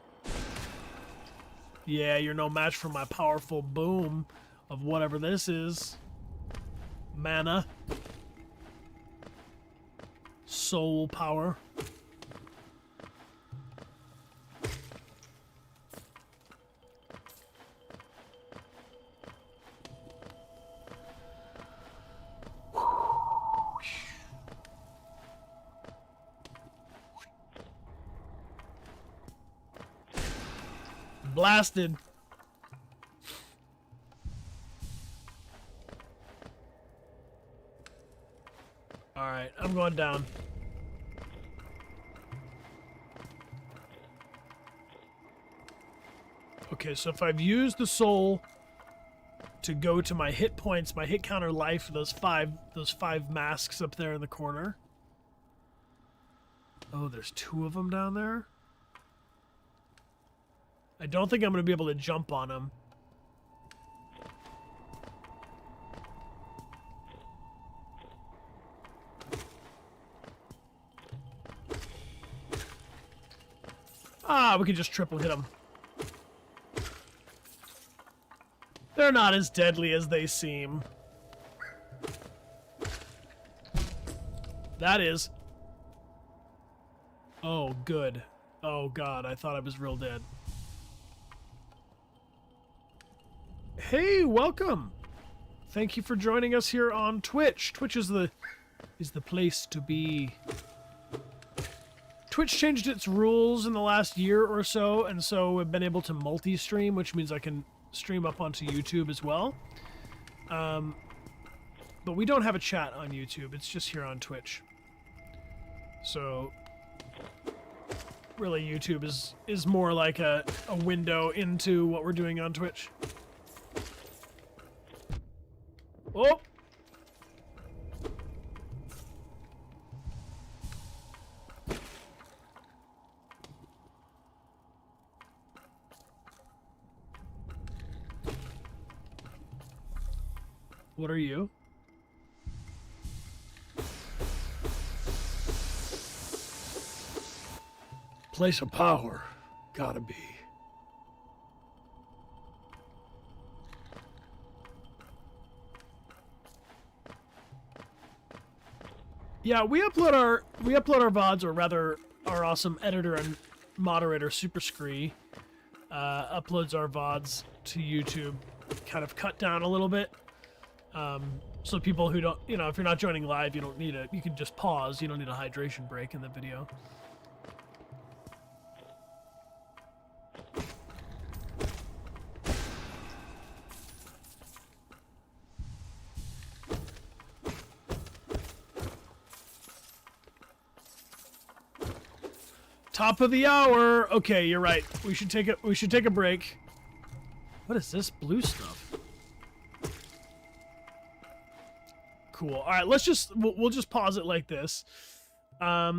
Yeah, you're no match for my powerful boom of whatever this is. Mana. Soul power. Blasted. Alright, I'm going down. Okay, so if I've used the soul to go to my hit points, my hit counter life, those five masks up there in the corner. Oh, there's 2 of them down there? I don't think I'm going to be able to jump on them. Ah, we can just triple hit them. They're not as deadly as they seem. That is. Oh, good. Oh, God, I thought I was real dead. Hey, welcome. Thank you for joining us here on Twitch. Twitch is the place to be. Twitch changed its rules in the last year or so, and so we've been able to multi-stream, which means I can stream up onto YouTube as well. But we don't have a chat on YouTube. It's just here on Twitch. So really YouTube is more like a window into what we're doing on Twitch. Oh! What are you? Place of power. Gotta be. Yeah, we upload our VODs, or rather, our awesome editor and moderator, Super Scree, uploads our VODs to YouTube, kind of cut down a little bit. So people who don't, you know, if you're not joining live, you don't need it. You can just pause. You don't need a hydration break in the video. Top of the hour. Okay, you're right. We should take a break. What is this blue stuff? Cool. All right, we'll just pause it like this. Yeah,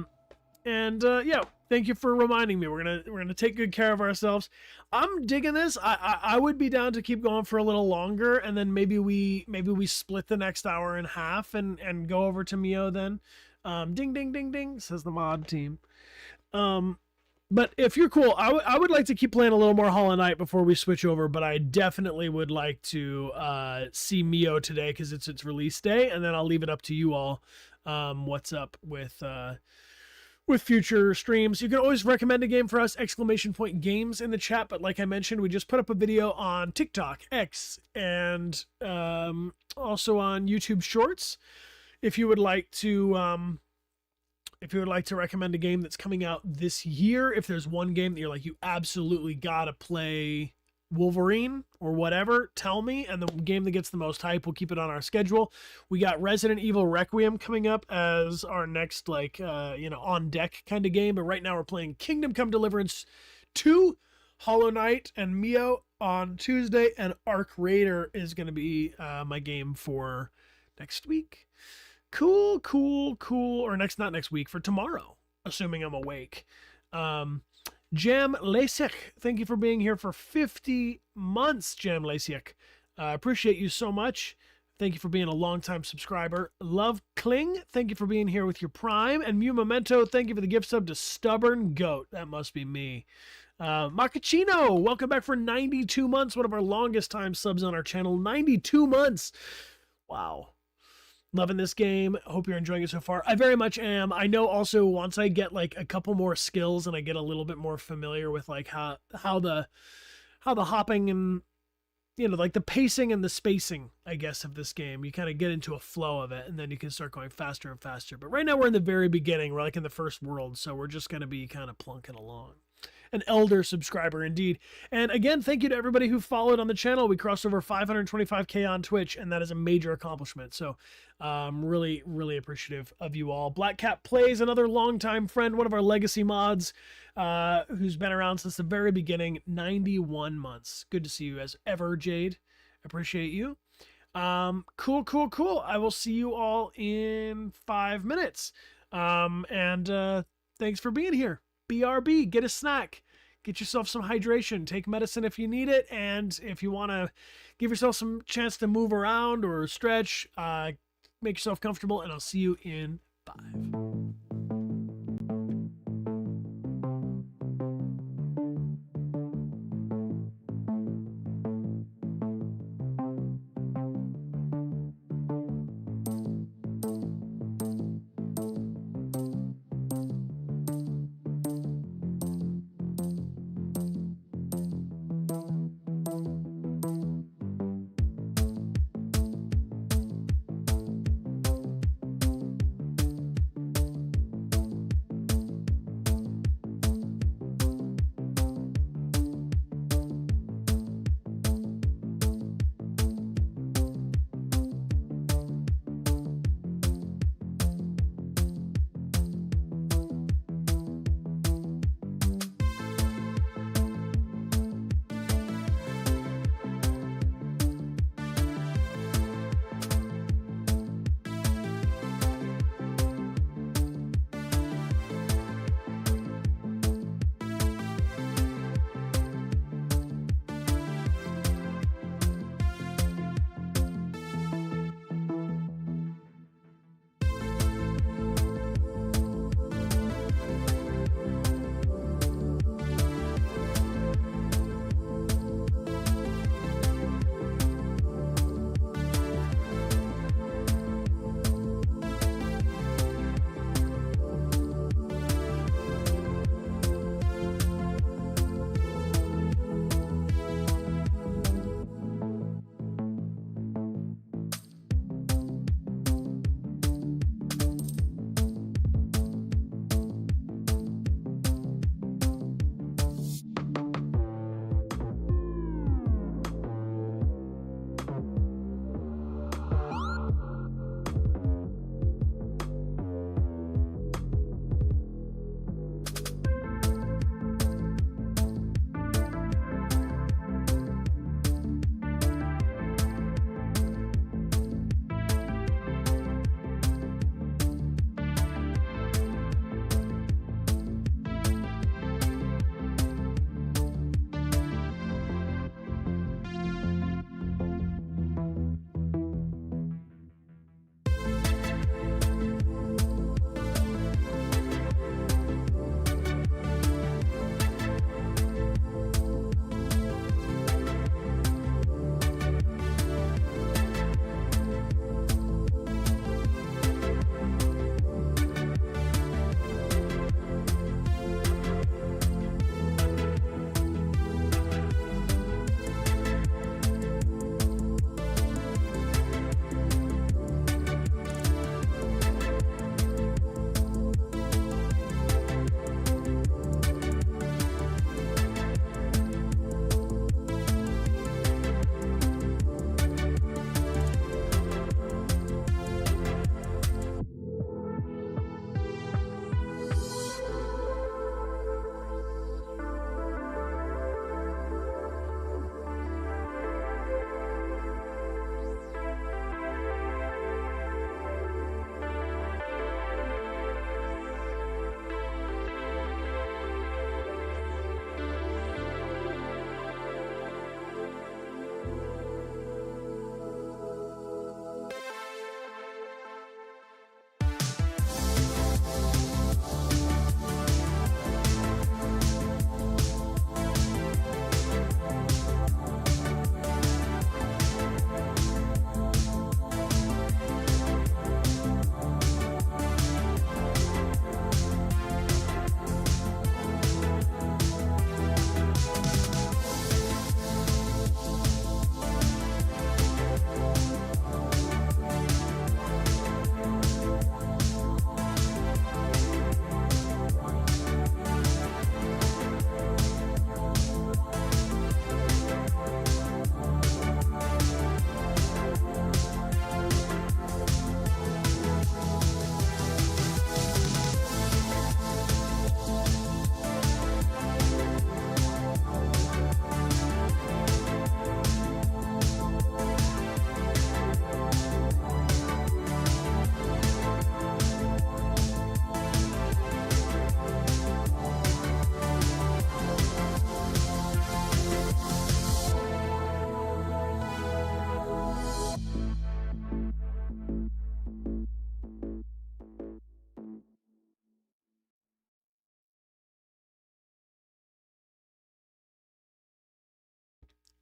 thank you for reminding me. We're gonna take good care of ourselves. I'm digging this. I would be down to keep going for a little longer, and then maybe we split the next hour in half and go over to Mio then. Ding ding ding ding, says the mod team. But if you're cool, I would like to keep playing a little more Hollow Knight before we switch over, but I definitely would like to see Mio today because it's its release day, and then I'll leave it up to you all what's up with future streams. You can always recommend a game for us, ! Games in the chat, but like I mentioned, we just put up a video on TikTok, X, and also on YouTube Shorts. If you would like to recommend a game that's coming out this year, if there's one game that you're like, you absolutely gotta play Wolverine or whatever, tell me, and the game that gets the most hype, we'll keep it on our schedule. We got Resident Evil Requiem coming up as our next on deck kind of game, but right now we're playing Kingdom Come Deliverance 2, Hollow Knight, and Mio on Tuesday, and Arc Raider is going to be my game for next week. Cool. Or not next week, for tomorrow, assuming I'm awake. Jam Lasik, thank you for being here for 50 months, Jam Lasik. Appreciate you so much. Thank you for being a longtime subscriber. Love Kling, thank you for being here with your Prime. And Mew Memento, thank you for the gift sub to Stubborn Goat. That must be me. Macachino, welcome back for 92 months. One of our longest time subs on our channel. 92 months. Wow. Loving this game. Hope you're enjoying it so far. I very much am. I know also once I get like a couple more skills and I get a little bit more familiar with like how the hopping and like the pacing and the spacing, I guess, of this game, you kind of get into a flow of it and then you can start going faster and faster. But right now we're in the very beginning. We're like in the first world, so we're just going to be kind of plunking along. An elder subscriber indeed. And again, thank you to everybody who followed on the channel. We crossed over 525K on Twitch, and that is a major accomplishment. So really, really appreciative of you all. Black Cat Plays, another longtime friend, one of our legacy mods, who's been around since the very beginning, 91 months. Good to see you as ever, Jade. Appreciate you. Cool. I will see you all in 5 minutes. Thanks for being here. BRB, get a snack, get yourself some hydration, take medicine if you need it, and if you want to give yourself some chance to move around or stretch, make yourself comfortable, and I'll see you in 5.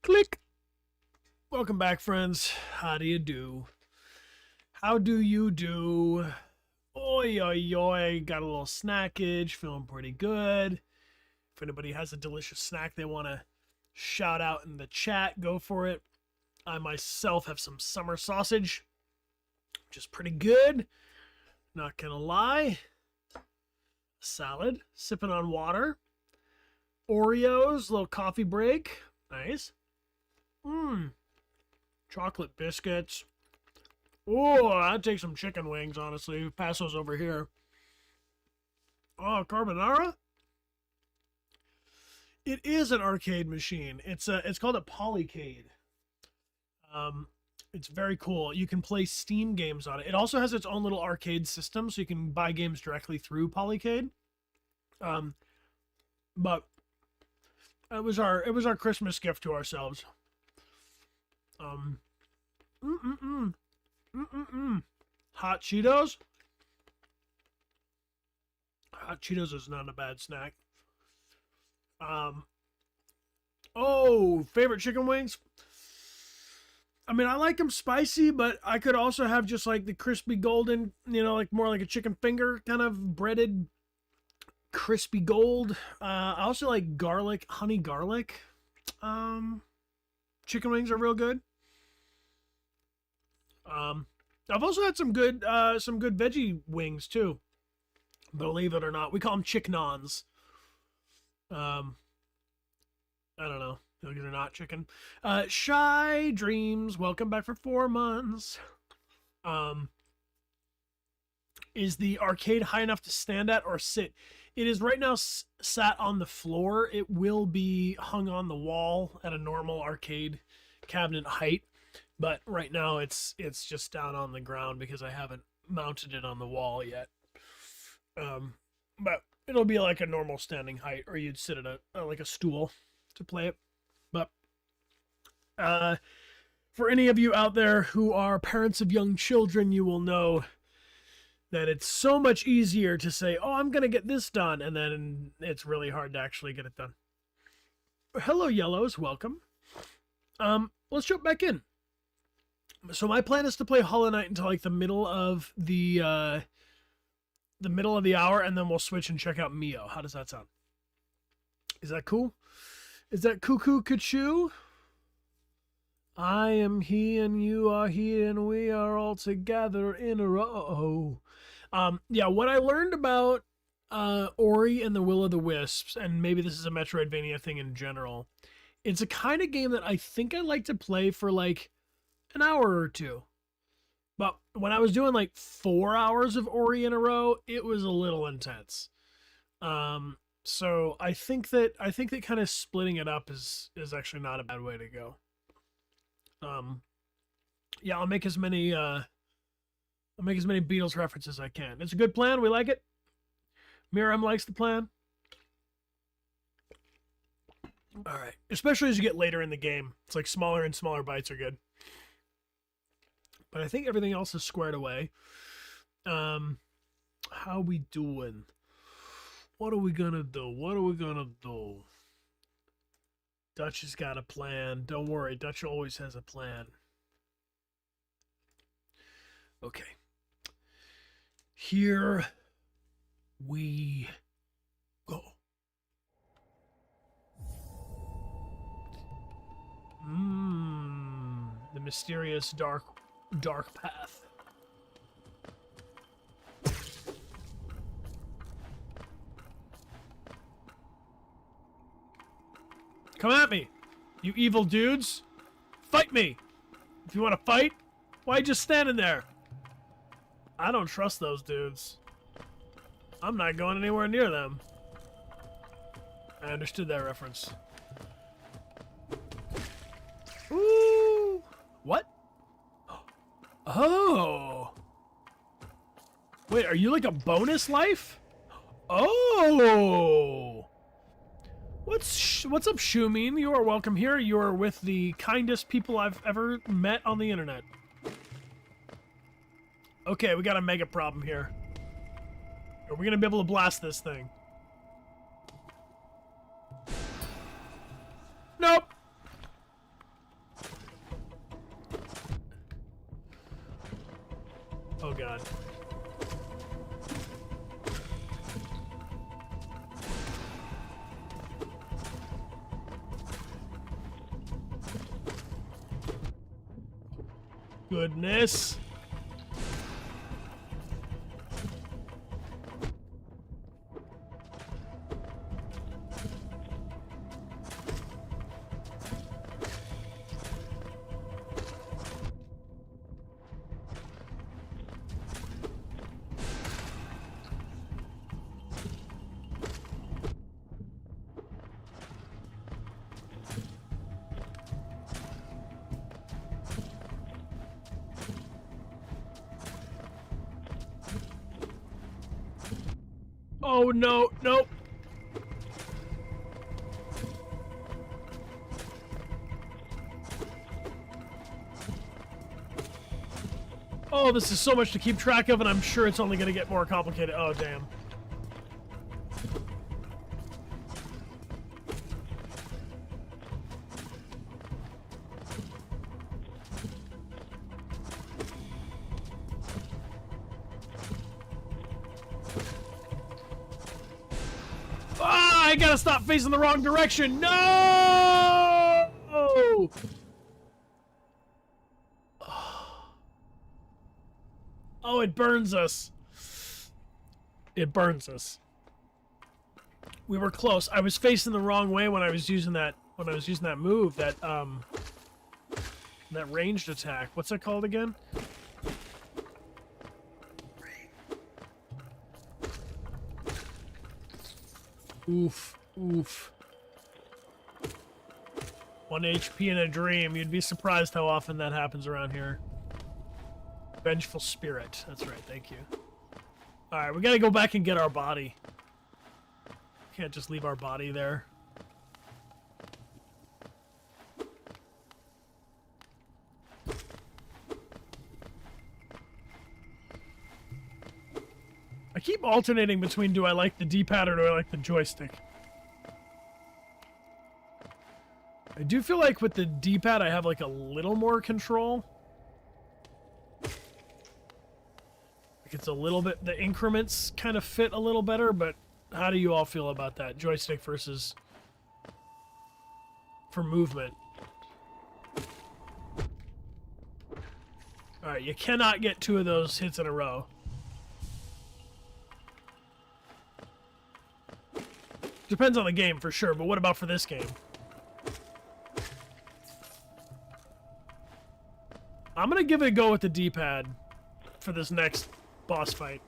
Click. Welcome back, friends. How do you do? How do you do? Oi, oi, oi. Got a little snackage. Feeling pretty good. If anybody has a delicious snack they want to shout out in the chat, go for it. I myself have some summer sausage, which is pretty good. Not gonna lie. Salad. Sipping on water. Oreos. Little coffee break. Nice. Chocolate biscuits. Oh, I'd take some chicken wings, honestly. Pass those over here. Oh, carbonara? It is an arcade machine. It's called a Polycade. It's very cool. You can play Steam games on it. It also has its own little arcade system, so you can buy games directly through Polycade. But it was our Christmas gift to ourselves. Hot Cheetos. Hot Cheetos is not a bad snack. Oh, favorite chicken wings? I mean, I like them spicy, but I could also have just like the crispy golden, you know, like more like a chicken finger kind of breaded crispy gold. I also like garlic, honey garlic. Chicken wings are real good. I've also had some good veggie wings too. Believe it or not, we call them chicknons. I don't know. They're not chicken. Shy Dreams, welcome back for 4 months. Is the arcade high enough to stand at or sit? It is right now sat on the floor. It will be hung on the wall at a normal arcade cabinet height. But right now it's just down on the ground because I haven't mounted it on the wall yet. But it'll be like a normal standing height, or you'd sit at like a stool to play it. But for any of you out there who are parents of young children, you will know that it's so much easier to say, "Oh, I'm gonna get this done," and then it's really hard to actually get it done. Hello, Yellows, welcome. Let's jump back in. So my plan is to play Hollow Knight until like the middle of the hour, and then we'll switch and check out Mio. How does that sound? Is that cool? Is that cuckoo kachoo? I am he and you are he and we are all together in a row. Yeah, what I learned about Ori and the Will-o'-the-Wisps, and maybe this is a Metroidvania thing in general, it's a kind of game that I think I like to play for like an hour or two. But when I was doing like 4 hours of Ori in a row, it was a little intense. So I think that kind of splitting it up is actually not a bad way to go. Yeah, I'll make as many Beatles references as I can. It's a good plan. We like it. Miriam likes the plan. All right, especially as you get later in the game, it's like smaller and smaller bites are good. But I think everything else is squared away. How we doing? What are we gonna do? Dutch has got a plan. Don't worry, Dutch always has a plan. Okay. Here we go. The mysterious dark path. Come at me, you evil dudes. Fight me. If you want to fight, why are you just standing there? I don't trust those dudes. I'm not going anywhere near them. I understood that reference. Ooh. What? Oh. Wait, are you like a bonus life? Oh. What's up, Shumeen? You are welcome here. You are with the kindest people I've ever met on the internet. Okay, we got a mega problem here. Are we gonna be able to blast this thing? Nope. Oh god. Goodness. Oh no, nope. Oh, this is so much to keep track of, and I'm sure it's only going to get more complicated. Oh, damn. I gotta stop facing the wrong direction. No! Oh, it burns us. It burns us. We were close. I was facing the wrong way when I was using that move, that ranged attack. What's that called again? Oof, oof. 1 HP in a dream. You'd be surprised how often that happens around here. Vengeful spirit. That's right, thank you. Alright, we gotta go back and get our body. Can't just leave our body there. I keep alternating between do I like the D-pad or do I like the joystick. I do feel like with the D-pad I have like a little more control. Like it's a little bit, the increments kind of fit a little better, but how do you all feel about that? Joystick versus for movement. Alright, you cannot get 2 of those hits in a row. Depends on the game for sure, but what about for this game? I'm gonna give it a go with the D-pad for this next boss fight.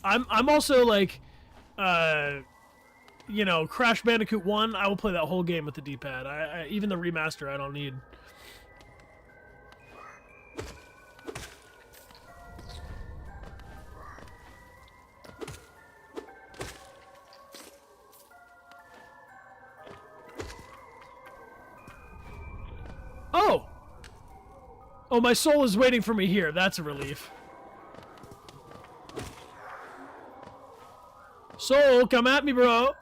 I'm also like, you know, Crash Bandicoot 1, I will play that whole game with the D-pad. Even the remaster I don't need. Oh! Oh, my soul is waiting for me here. That's a relief. Soul, come at me, bro.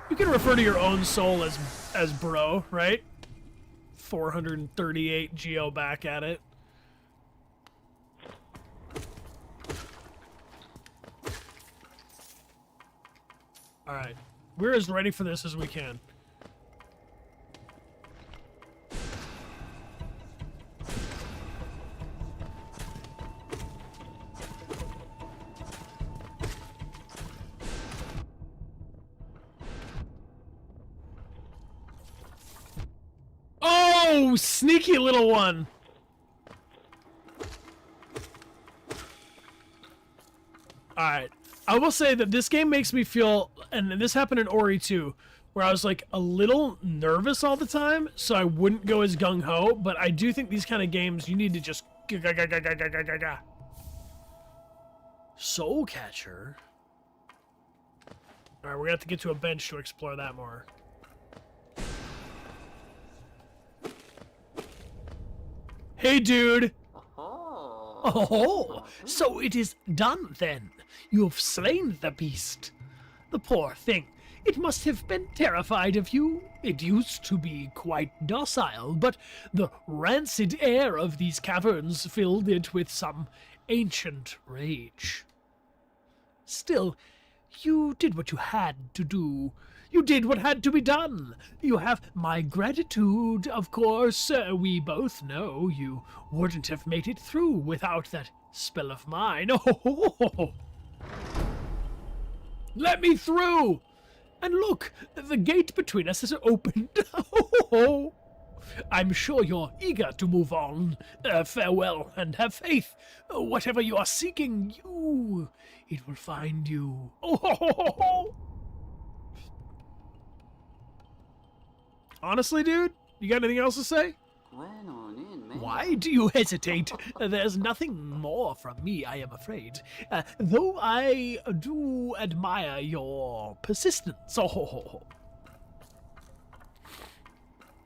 You can refer to your own soul as bro, right? 438 Geo back at it. Alright. We're as ready for this as we can. Oh, sneaky little one. Alright. I will say that this game makes me feel, and this happened in Ori too, where I was like a little nervous all the time, so I wouldn't go as gung-ho, but I do think these kind of games, you need to just Soul Catcher? Alright, we're gonna have to get to a bench to explore that more. Hey, dude! Oh, so it is done then. You have slain the beast. The poor thing. It must have been terrified of you. It used to be quite docile, but the rancid air of these caverns filled it with some ancient rage. Still, you did what you had to do. You did what had to be done. You have my gratitude, of course. We both know you wouldn't have made it through without that spell of mine. Oh, let me through! And look, the gate between us has opened. Oh, I'm sure you're eager to move on. Farewell, and have faith. Whatever you are seeking, it will find you. Oh. Honestly, dude, you got anything else to say? Why do you hesitate? There's nothing more from me, I am afraid. Though I do admire your persistence. Oh.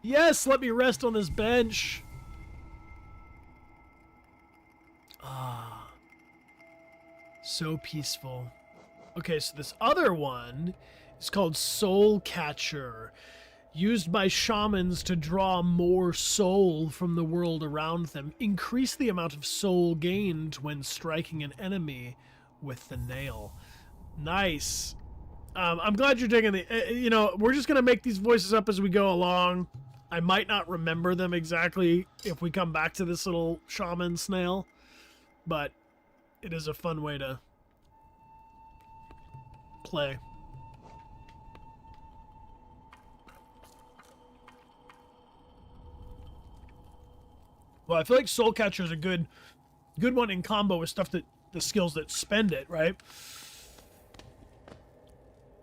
Yes, let me rest on this bench. Ah. So peaceful. Okay, so this other one is called Soul Catcher. Used by shamans to draw more soul from the world around them. Increase the amount of soul gained when striking an enemy with the nail. Nice. I'm glad you're digging the... we're just going to make these voices up as we go along. I might not remember them exactly if we come back to this little shaman snail. But it is a fun way to play. Well, I feel like Soul Catcher is a good one in combo with stuff that the skills that spend it, right?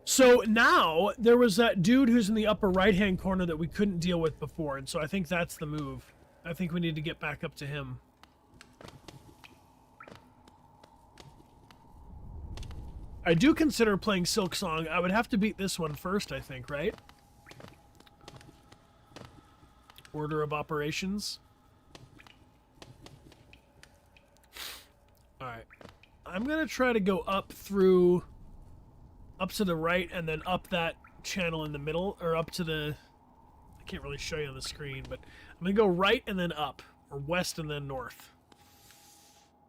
So now there was that dude who's in the upper right-hand corner that we couldn't deal with before, and so I think that's the move. I think we need to get back up to him. I do consider playing Silk Song. I would have to beat this one first, I think, right? Order of operations. Alright, I'm going to try to go up to the right and then up that channel in the middle, or up to the, I can't really show you on the screen, but I'm going to go right and then up, or west and then north.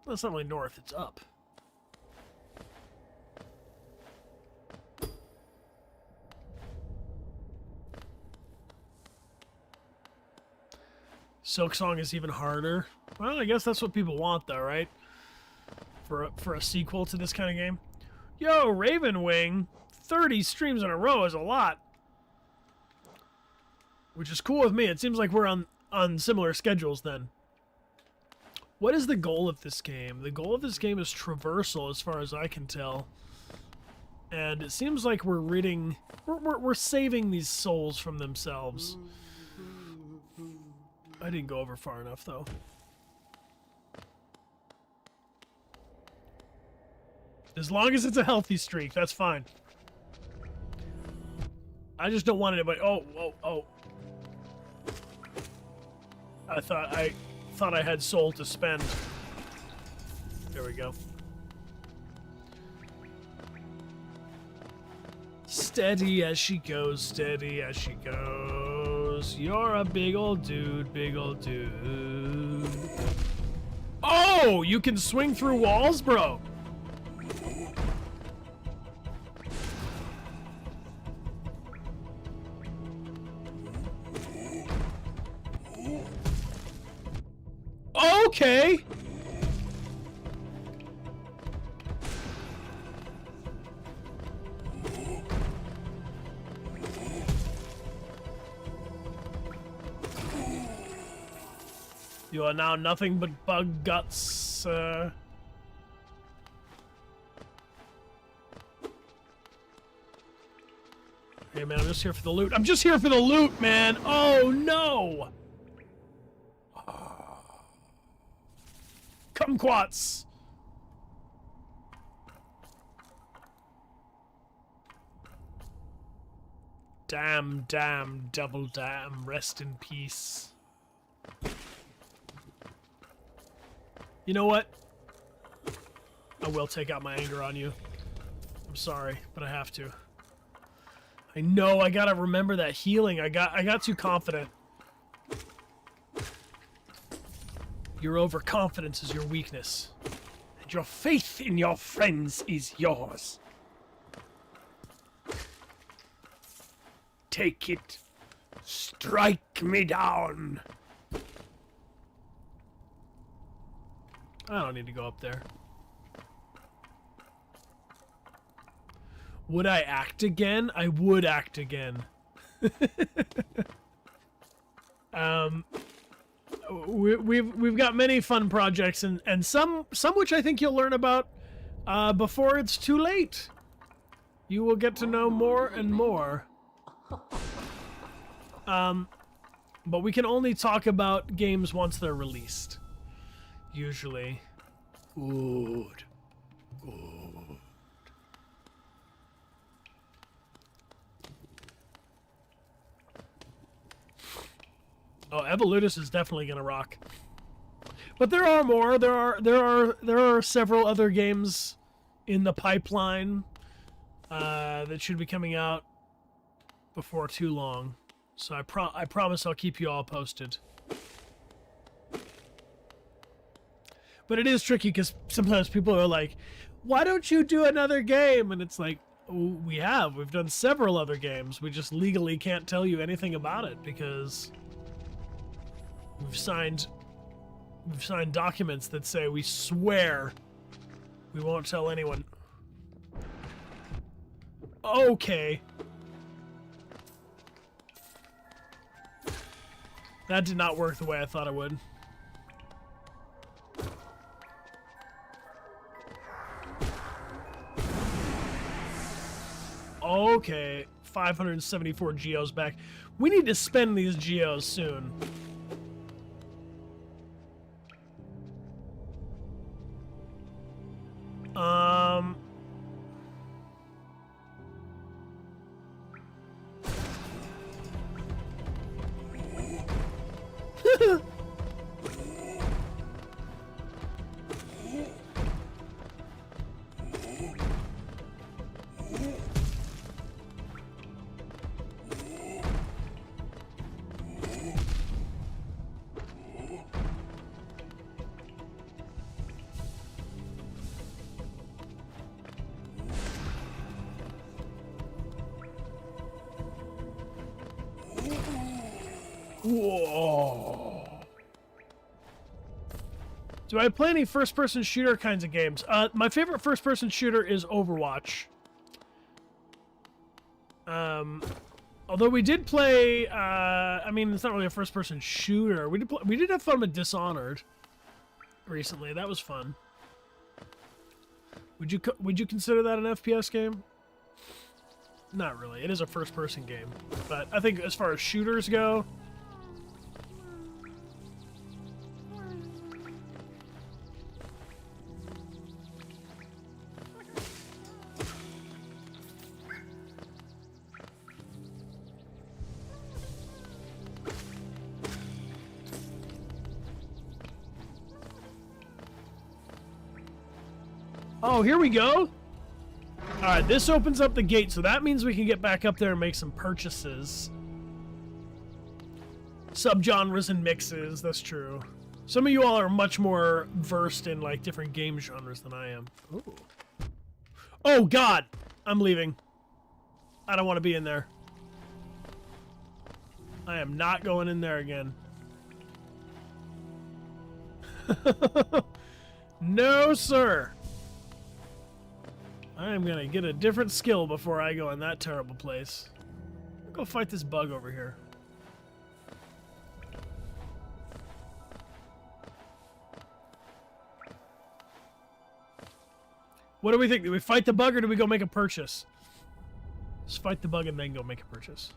Well, it's not really north, it's up. Silk Song is even harder. Well, I guess that's what people want though, right? For a sequel to this kind of game. Yo, Ravenwing, 30 streams in a row is a lot. Which is cool with me. It seems like we're on similar schedules then. What is the goal of this game? The goal of this game is traversal as far as I can tell. And it seems like we're saving these souls from themselves. I didn't go over far enough though. As long as it's a healthy streak, that's fine. I just don't want anybody... Oh. I thought I had soul to spend. There we go. Steady as she goes, steady as she goes. You're a big old dude, big old dude. Oh, you can swing through walls, bro. Okay. You are now nothing but bug guts, Hey man, I'm just here for the loot. I'm just here for the loot, man! Oh no! Kumquats! Damn, double damn, rest in peace. You know what? I will take out my anger on you. I'm sorry, but I have to. I know, I gotta remember that healing. I got too confident. Your overconfidence is your weakness. And your faith in your friends is yours. Take it. Strike me down. I don't need to go up there. Would I act again? I would act again. We've got many fun projects and some which I think you'll learn about before it's too late. You will get to know more and more. But we can only talk about games once they're released. Usually. Good. Good. Oh, Evolutus is definitely gonna rock. But there are more. There are several other games in the pipeline that should be coming out before too long. So I promise I'll keep you all posted. But it is tricky because sometimes people are like, "Why don't you do another game?" And it's like, oh, we've done several other games. We just legally can't tell you anything about it because we've signed documents that say we swear we won't tell anyone. Okay. That did not work the way I thought it would. Okay, 574 geos back. We need to spend these geos soon. Whoa. Do I play any first-person shooter kinds of games? My favorite first-person shooter is Overwatch. Although we did play, I mean, it's not really a first-person shooter. We did have fun with Dishonored recently. That was fun. Would you consider that an FPS game? Not really. It is a first-person game, but I think as far as shooters go. Oh, here we go. Alright, this opens up the gate, so that means we can get back up there and make some purchases. Subgenres and mixes, that's true. Some of you all are much more versed in, like, different game genres than I am. Ooh. Oh, God! I'm leaving. I don't want to be in there. I am not going in there again. No, sir! I am gonna get a different skill before I go in that terrible place. I'll go fight this bug over here. What do we think? Do we fight the bug or do we go make a purchase? Let's fight the bug and then go make a purchase.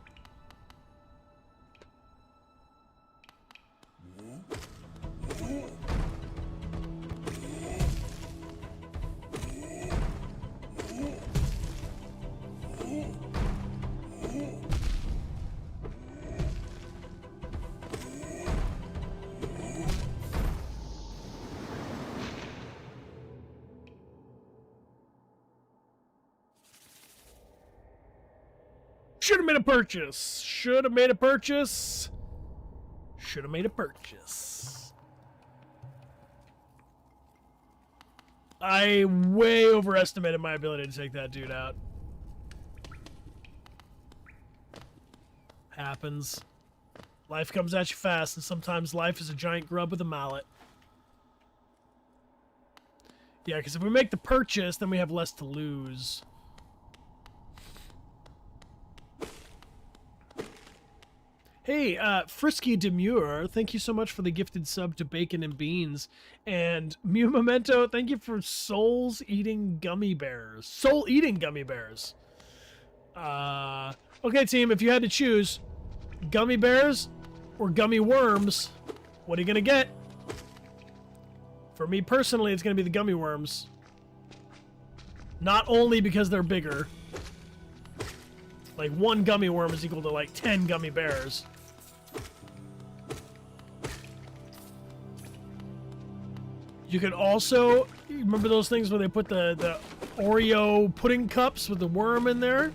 Should have made a purchase. Should have made a purchase. Should have made a purchase. I way overestimated my ability to take that dude out. Happens. Life comes at you fast, and sometimes life is a giant grub with a mallet. Yeah, because if we make the purchase, then we have less to lose. Hey, Frisky Demure, thank you so much for the gifted sub to Bacon and Beans. And Mew Memento, thank you for Souls-Eating Gummy Bears. Soul-Eating Gummy Bears. Okay, team, if you had to choose gummy bears or gummy worms, what are you going to get? For me personally, it's going to be the gummy worms. Not only because they're bigger. Like, one gummy worm is equal to, like, 10 gummy bears. You could also... Remember those things where they put the Oreo pudding cups with the worm in there?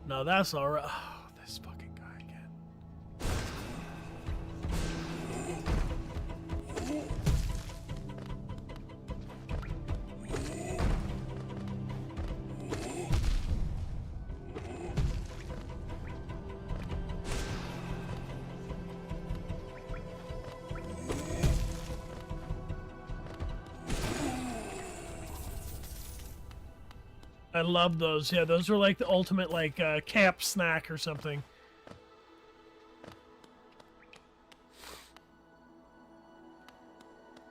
No, that's alright. Oh, this fucking guy again. I love those. Yeah, those were like the ultimate, like, camp snack or something.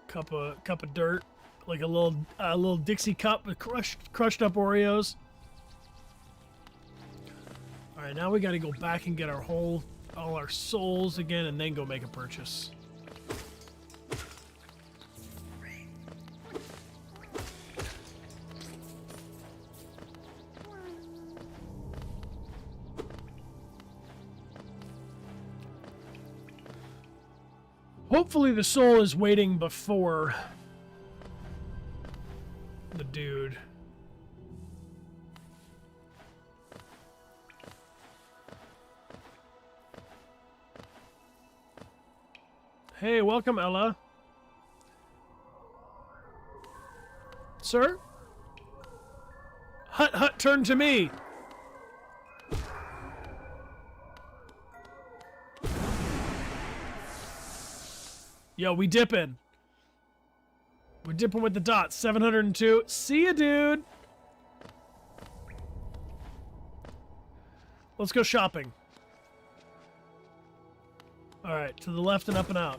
Cup of dirt, like a little Dixie cup with crushed up Oreos. All right, now we got to go back and get all our souls again, and then go make a purchase. Hopefully the soul is waiting before the dude. Hey, welcome, Ella. Sir? Hut, turn to me. Yo, we dipping. We're dipping with the dots. 702. See ya, dude. Let's go shopping. All right, to the left and up and out.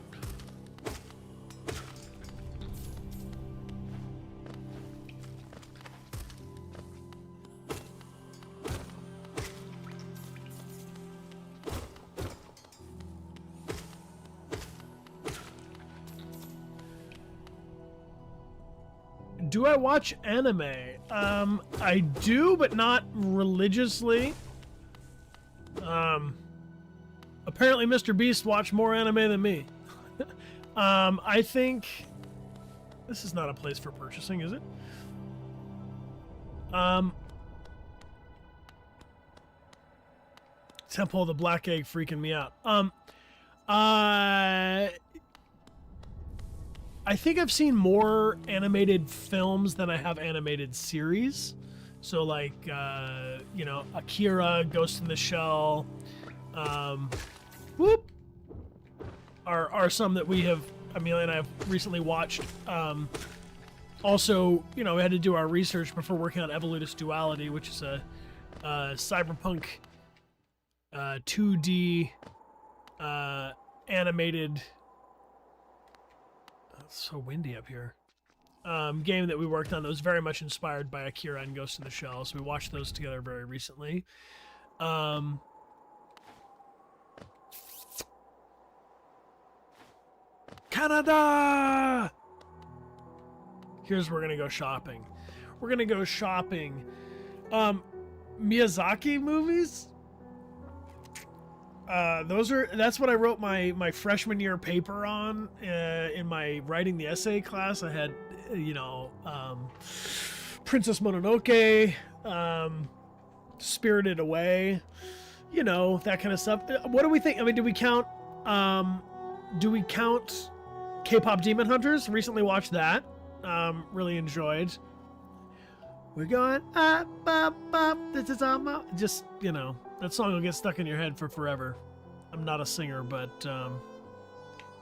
Do I watch anime? I do, but not religiously. Apparently Mr. Beast watched more anime than me. I think... This is not a place for purchasing, is it? Temple of the Black Egg freaking me out. I think I've seen more animated films than I have animated series. So, like, you know, Akira, Ghost in the Shell, whoop, are some that we have, Amelia and I have recently watched. Also, you know, we had to do our research before working on Evolutus Duality, which is a cyberpunk 2D animated... It's so windy up here. Game that we worked on that was very much inspired by Akira and Ghost in the Shell, so we watched those together very recently. Canada! Here's where we're gonna go shopping. We're gonna go shopping. Miyazaki movies? That's what I wrote my freshman year paper on in my writing the essay class. I had, you know, Princess Mononoke, Spirited Away, you know, that kind of stuff. What do we think? I mean, do we count K-pop Demon Hunters? Recently watched that. Really enjoyed. We're going up, up, up. This is our just, you know, that song will get stuck in your head for forever. I'm not a singer, but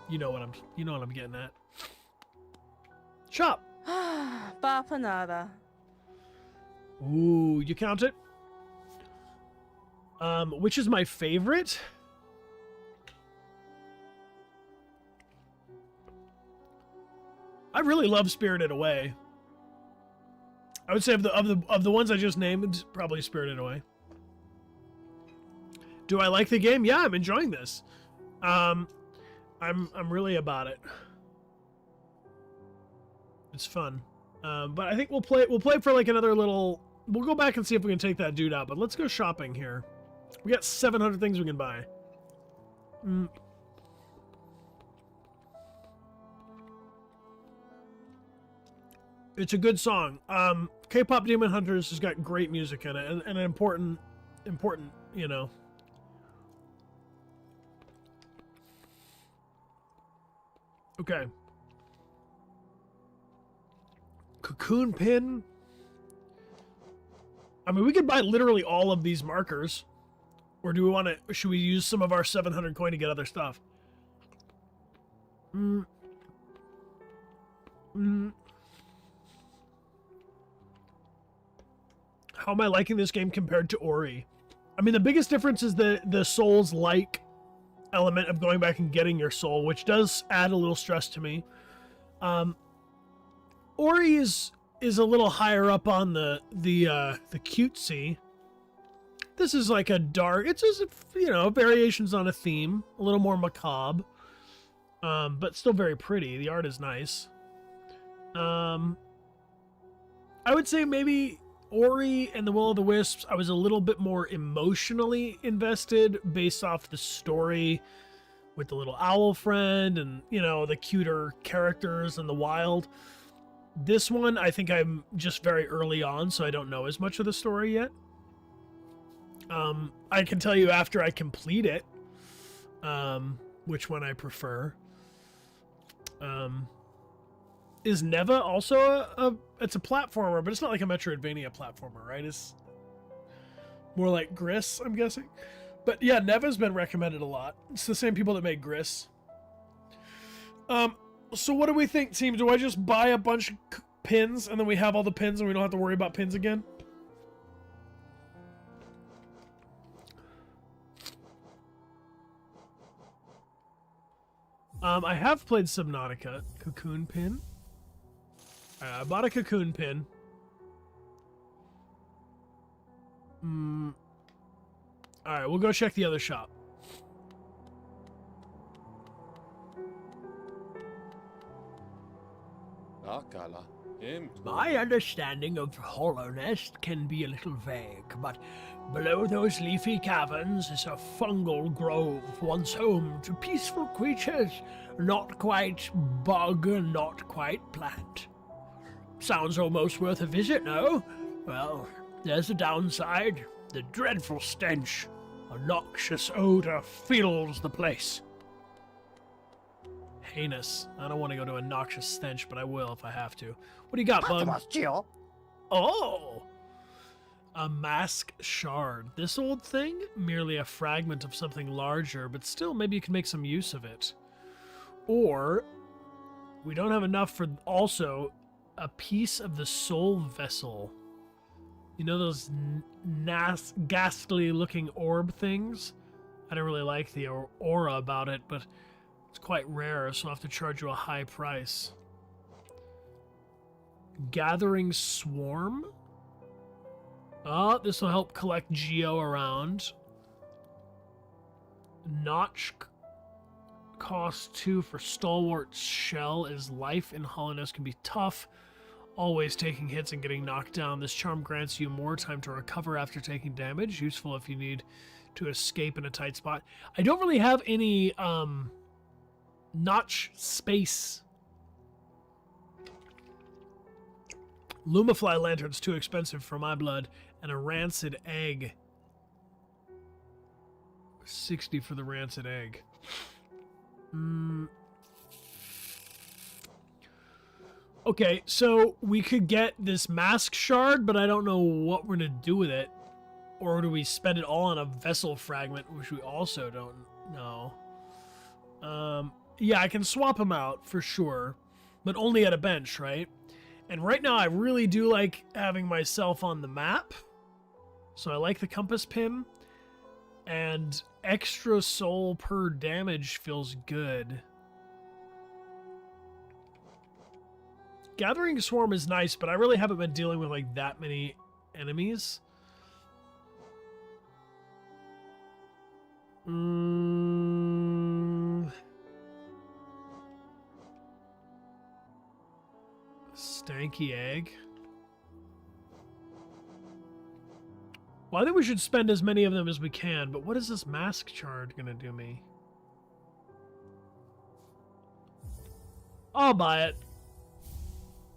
you know what I'm getting at. Shop. Bapanada. Ooh, you count it? Which is my favorite? I really love Spirited Away. I would say of the ones I just named, probably Spirited Away. Do I like the game? Yeah, I'm enjoying this. I'm really about it. It's fun. But I think we'll play for like another little. We'll go back and see if we can take that dude out. But let's go shopping here. We got 700 things we can buy. It's a good song. K-pop Demon Hunters has got great music in it, and an important, you know. Okay. Cocoon pin. I mean, we could buy literally all of these markers. Or do we want to... Should we use some of our 700 coin to get other stuff? How am I liking this game compared to Ori? I mean, the biggest difference is the Souls-like element of going back and getting your soul, which does add a little stress to me. Ori is a little higher up on the cutesy. This is like a dark. It's just, you know, variations on a theme, a little more macabre, but still very pretty. The art is nice. I would say maybe Ori and the Will-o'-the-Wisps, I was a little bit more emotionally invested based off the story with the little owl friend and, you know, the cuter characters in the wild. This one, I think I'm just very early on, so I don't know as much of the story yet. I can tell you after I complete it, which one I prefer. Is Neva also it's a platformer, but it's not like a Metroidvania platformer, right? It's more like Gris, I'm guessing. But yeah, Neva's been recommended a lot. It's the same people that made Gris. So what do we think, team? Do I just buy a bunch of pins and then we have all the pins and we don't have to worry about pins again? I have played Subnautica. Cocoon pin. I bought a cocoon pin. Alright, we'll go check the other shop. My understanding of Hollow Nest can be a little vague, but below those leafy caverns is a fungal grove, once home to peaceful creatures, not quite bug, not quite plant. Sounds almost worth a visit, no? Well, there's a downside. The dreadful stench. A noxious odor fills the place. Heinous. I don't want to go to a noxious stench, but I will if I have to. What do you got, Bug? Oh! A mask shard. This old thing? Merely a fragment of something larger, but still maybe you can make some use of it. Or, we don't have enough for also a piece of the soul vessel. You know those ghastly looking orb things? I don't really like the aura about it, but it's quite rare, so I'll have to charge you a high price. Gathering Swarm? Oh, this will help collect Geo around. Notch cost 2 for Stalwart Shell, as life in Hollowness can be tough. Always taking hits and getting knocked down. This charm grants you more time to recover after taking damage. Useful if you need to escape in a tight spot. I don't really have any notch space. Lumafly Lantern's too expensive for my blood, and a rancid egg. 60 for the rancid egg. Okay, so we could get this mask shard, but I don't know what we're gonna do with it. Or do we spend it all on a vessel fragment, which we also don't know. Yeah, I can swap them out for sure, but only at a bench, right? And right now I really do like having myself on the map. So I like the compass pin, and extra soul per damage feels good. Gathering Swarm is nice, but I really haven't been dealing with like that many enemies. Stanky egg. Well, I think we should spend as many of them as we can, but what is this mask shard gonna do me? I'll buy it.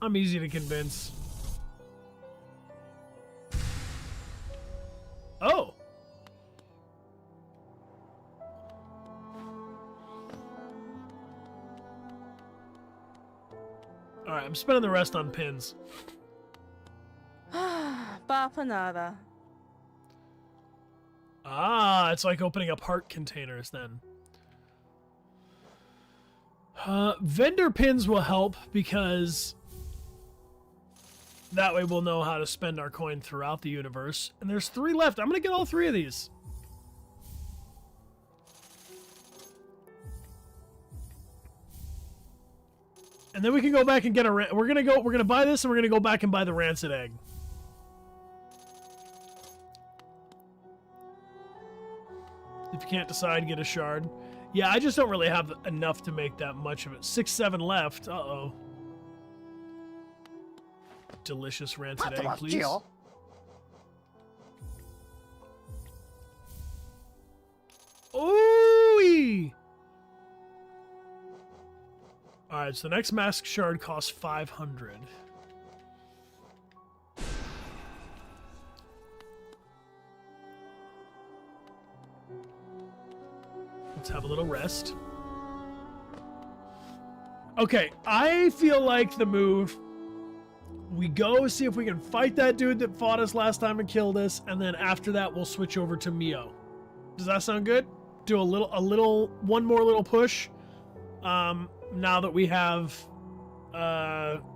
I'm easy to convince. Oh! Alright, I'm spending the rest on pins. Bapanada. Ah, it's like opening up heart containers then. Vendor pins will help because that way we'll know how to spend our coin throughout the universe. And there's 3 left. I'm going to get all 3 of these. And then we can go back and get a... We're going to buy this and we're going to go back and buy the rancid egg. If you can't decide, get a shard. Yeah, I just don't really have enough to make that much of it. 6, 7 left. Uh-oh. Delicious rancid egg, please. Ooh-wee! Alright, so the next mask shard costs 500. Let's have a little rest. Okay, I feel like the move... We go see if we can fight that dude that fought us last time and killed us, and then after that we'll switch over to Mio. Does that sound good? Do one more little push. Now that we have,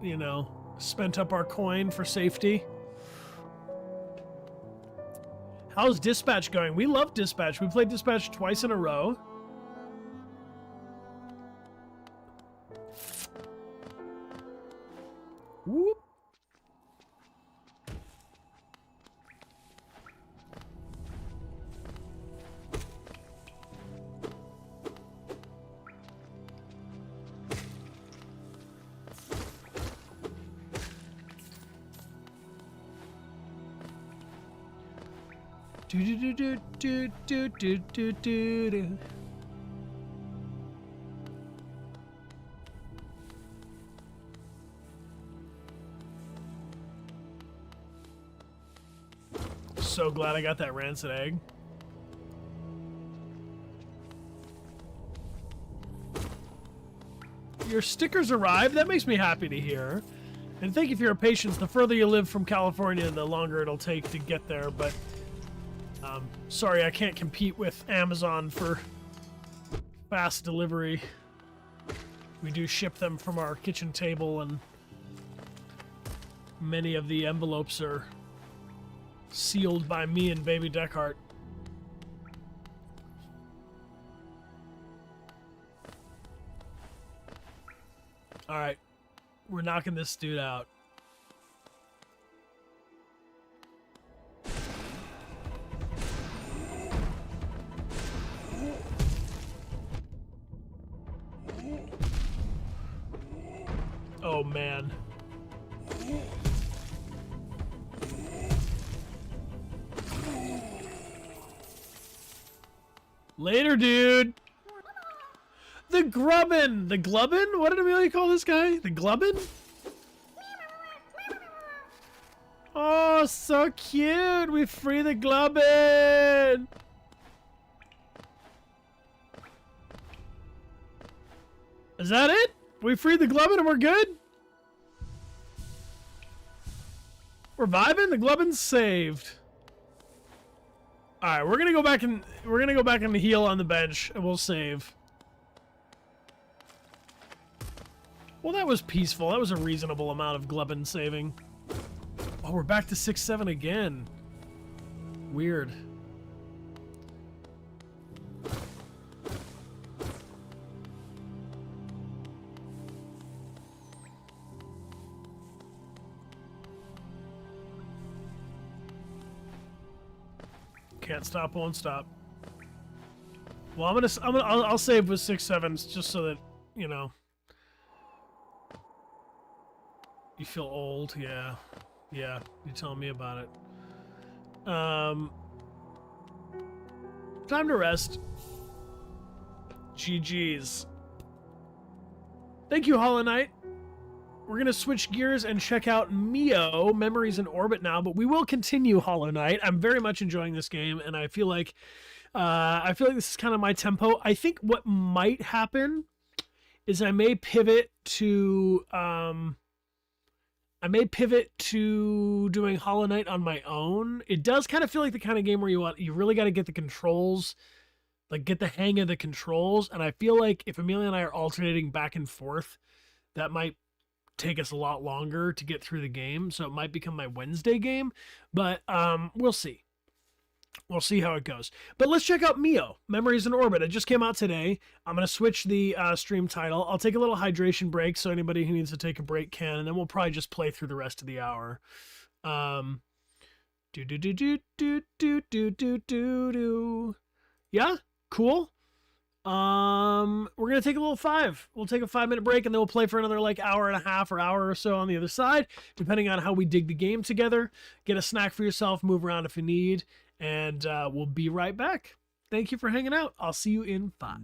you know, spent up our coin for safety. How's Dispatch going? We love Dispatch. We played Dispatch twice in a row. Whoop. Do do do do do do do do do. So glad I got that rancid egg. Your stickers arrived. That makes me happy to hear. And thank you for your patience. The further you live from California, the longer it'll take to get there, but sorry, I can't compete with Amazon for fast delivery. We do ship them from our kitchen table, and many of the envelopes are sealed by me and baby Dechart. Alright, we're knocking this dude out. Oh, man. Later, dude. The Grubbin. The Glubbin? What did Amelia call this guy? The Glubbin? Oh, so cute. We free the Glubbin. Is that it? We freed the Glubbin and we're good? We're vibing? The Glubbin's saved. Alright, we're gonna go back and heal on the bench and we'll save. Well, that was peaceful. That was a reasonable amount of Glubbin saving. Oh, we're back to 6-7 again. Weird. Can't stop, won't stop. Well, I'll save with 6-7s just so that, you know. You feel old, yeah. Yeah, you're telling me about it. Time to rest. GG's. Thank you, Hollow Knight. We're going to switch gears and check out MIO, Memories in Orbit now, but we will continue Hollow Knight. I'm very much enjoying this game, and I feel like this is kind of my tempo. I think what might happen is I may pivot to doing Hollow Knight on my own. It does kind of feel like the kind of game where you really got to get the controls, like get the hang of the controls, and I feel like if Amelia and I are alternating back and forth, that might take us a lot longer to get through the game, so it might become my Wednesday game, but we'll see. We'll see how it goes. But let's check out MIO, Memories in Orbit. It just came out today. I'm going to switch the stream title. I'll take a little hydration break, so anybody who needs to take a break can, and then we'll probably just play through the rest of the hour. Yeah, cool. We're gonna take a little 5. We'll take a 5-minute break and then we'll play for another like hour and a half or hour or so on the other side, depending on how we dig the game together. Get a snack for yourself, move around if you need, and we'll be right back. Thank you for hanging out. I'll see you in 5.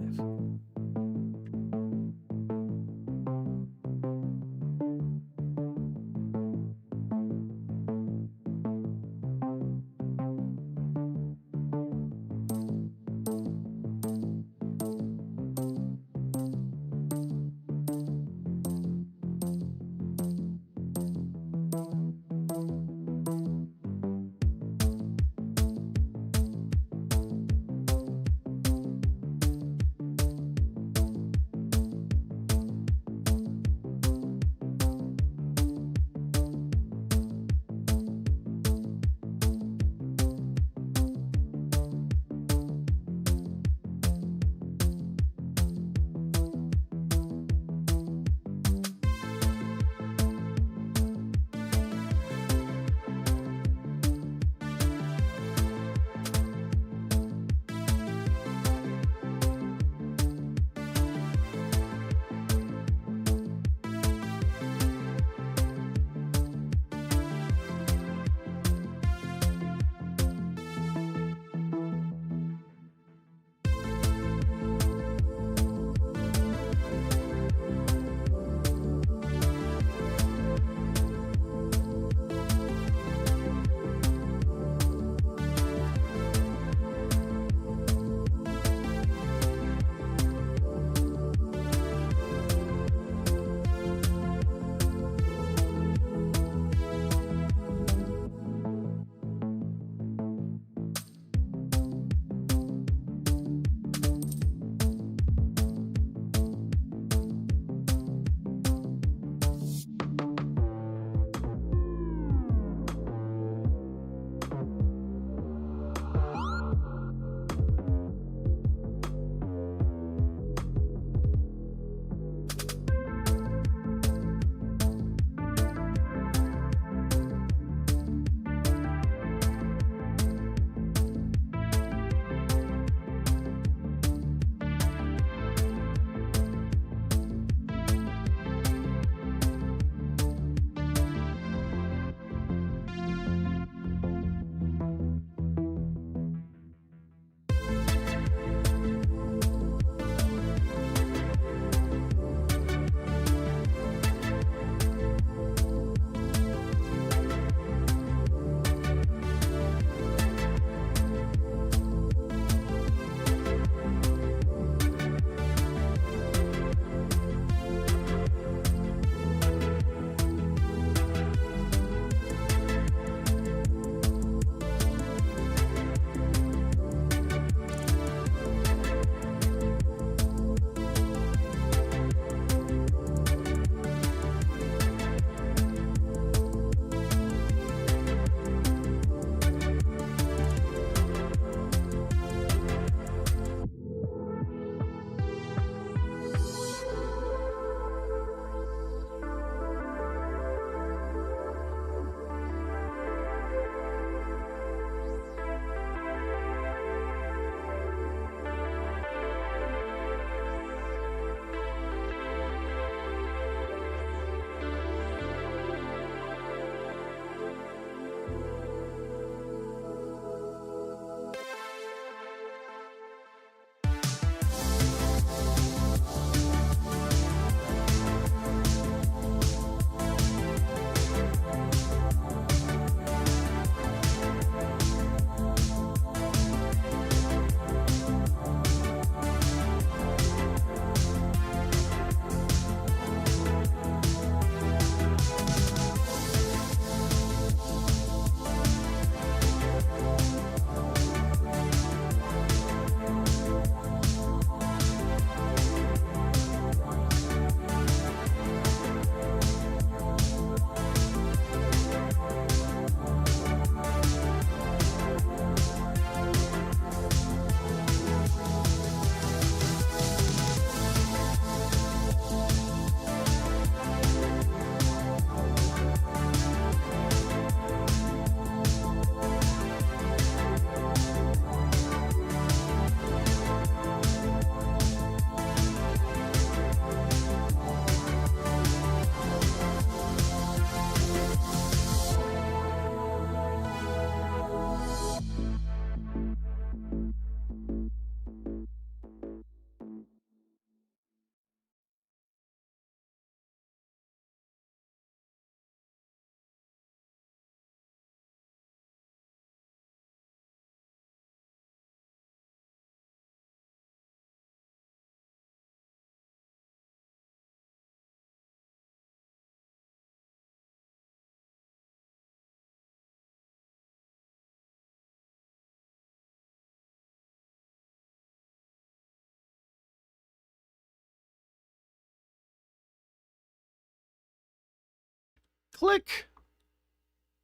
Click.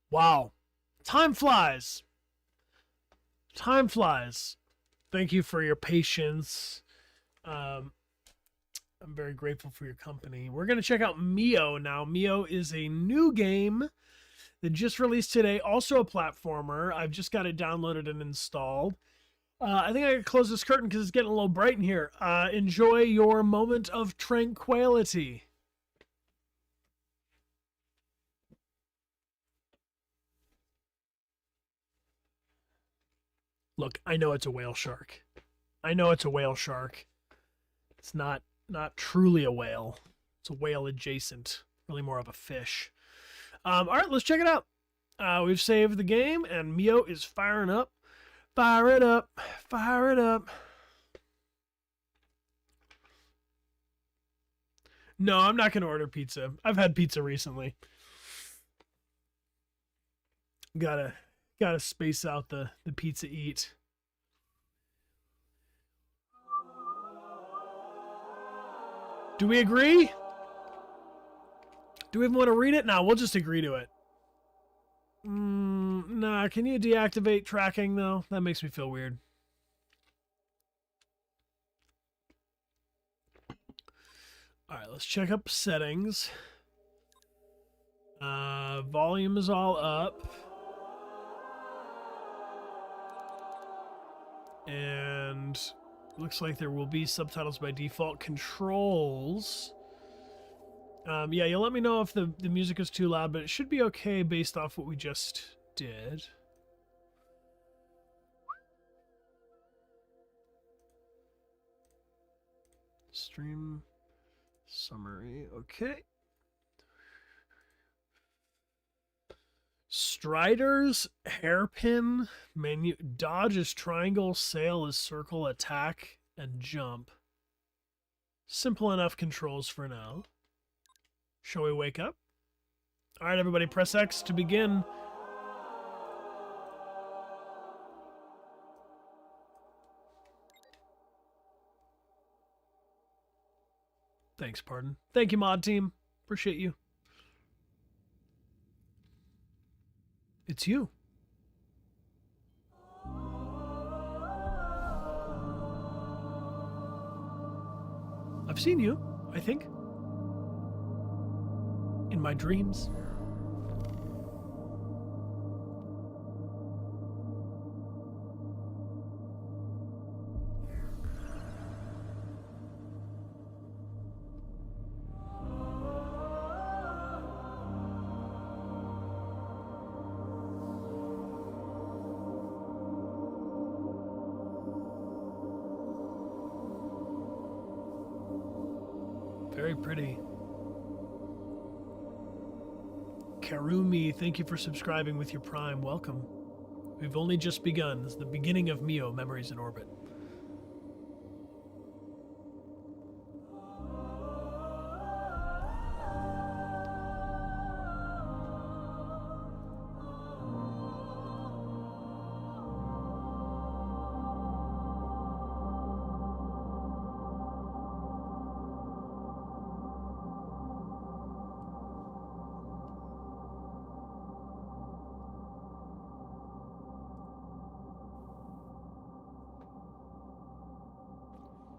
Wow. Time flies. Time flies. Thank you for your patience. I'm very grateful for your company. We're going to check out MIO now. MIO is a new game that just released today. Also a platformer. I've just got it downloaded and installed. I think I can close this curtain because it's getting a little bright in here. Enjoy your moment of tranquility. Look, I know it's a whale shark. I know it's a whale shark. It's not truly a whale. It's a whale adjacent. Really more of a fish. All right, let's check it out. We've saved the game, and MIO is firing up. Fire it up. Fire it up. No, I'm not going to order pizza. I've had pizza recently. Gotta space out the pizza eat. Do we agree? Do we even want to read it? No, we'll just agree to it. Nah, can you deactivate tracking, though? That makes me feel weird. Alright, let's check up settings. Volume is all up. And looks like there will be subtitles by default. Controls. Yeah, you'll let me know if the music is too loud, but it should be okay based off what we just did. Stream summary. Okay. Strider's hairpin menu. Dodge is triangle, sail is circle, attack, and jump. Simple enough controls for now. Shall we wake up? All right, everybody, press X to begin. Thanks, pardon. Thank you, mod team. Appreciate you. It's you. I've seen you, I think. In my dreams. Very pretty. Karumi, thank you for subscribing with your Prime. Welcome. We've only just begun. This is the beginning of MIO, Memories in Orbit.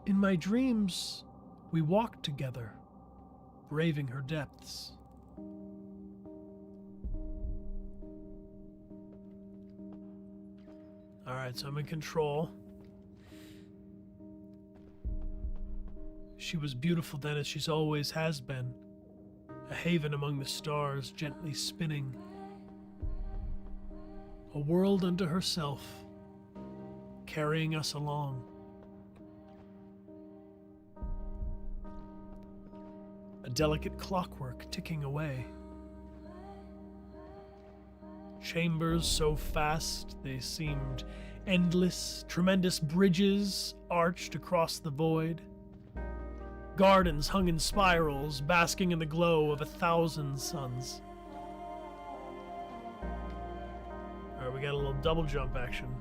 In my dreams, we walked together, braving her depths. Alright, so I'm in control. She was beautiful then, as she's always has been. A haven among the stars, gently spinning. A world unto herself, carrying us along. A delicate clockwork ticking away. Chambers so fast they seemed endless, tremendous bridges arched across the void. Gardens hung in spirals, basking in the glow of 1,000 suns. Alright, we got a little double jump action.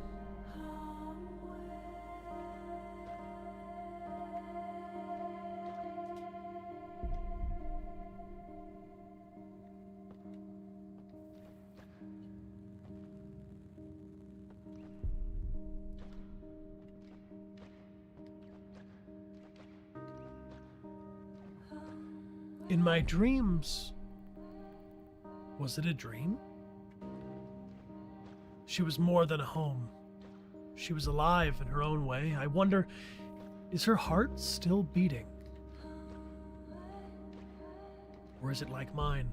In my dreams, was it a dream? She was more than a home. She was alive in her own way. I wonder, is her heart still beating? Or is it like mine?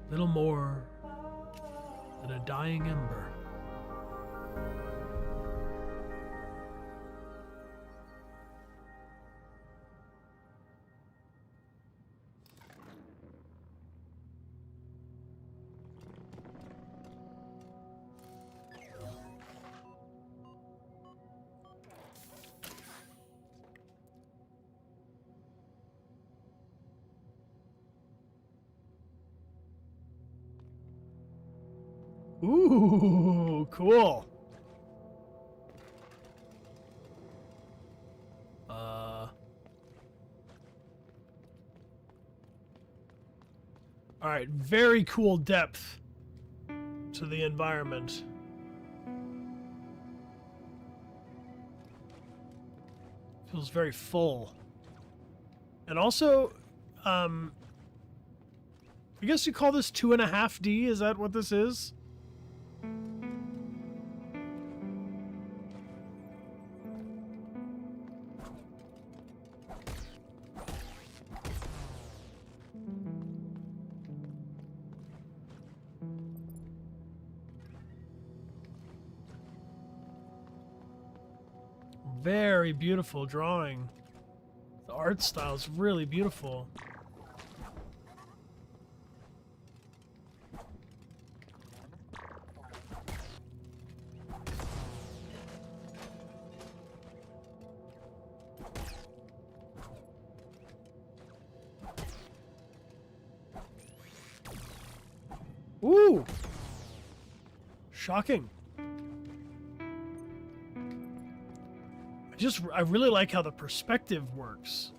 Little more than a dying ember. Ooh, cool. All right, very cool depth to the environment. Feels very full. And also, I guess you call this 2.5D, is that what this is? Very beautiful drawing. The art style is really beautiful. Ooh! Shocking. I really like how the perspective works.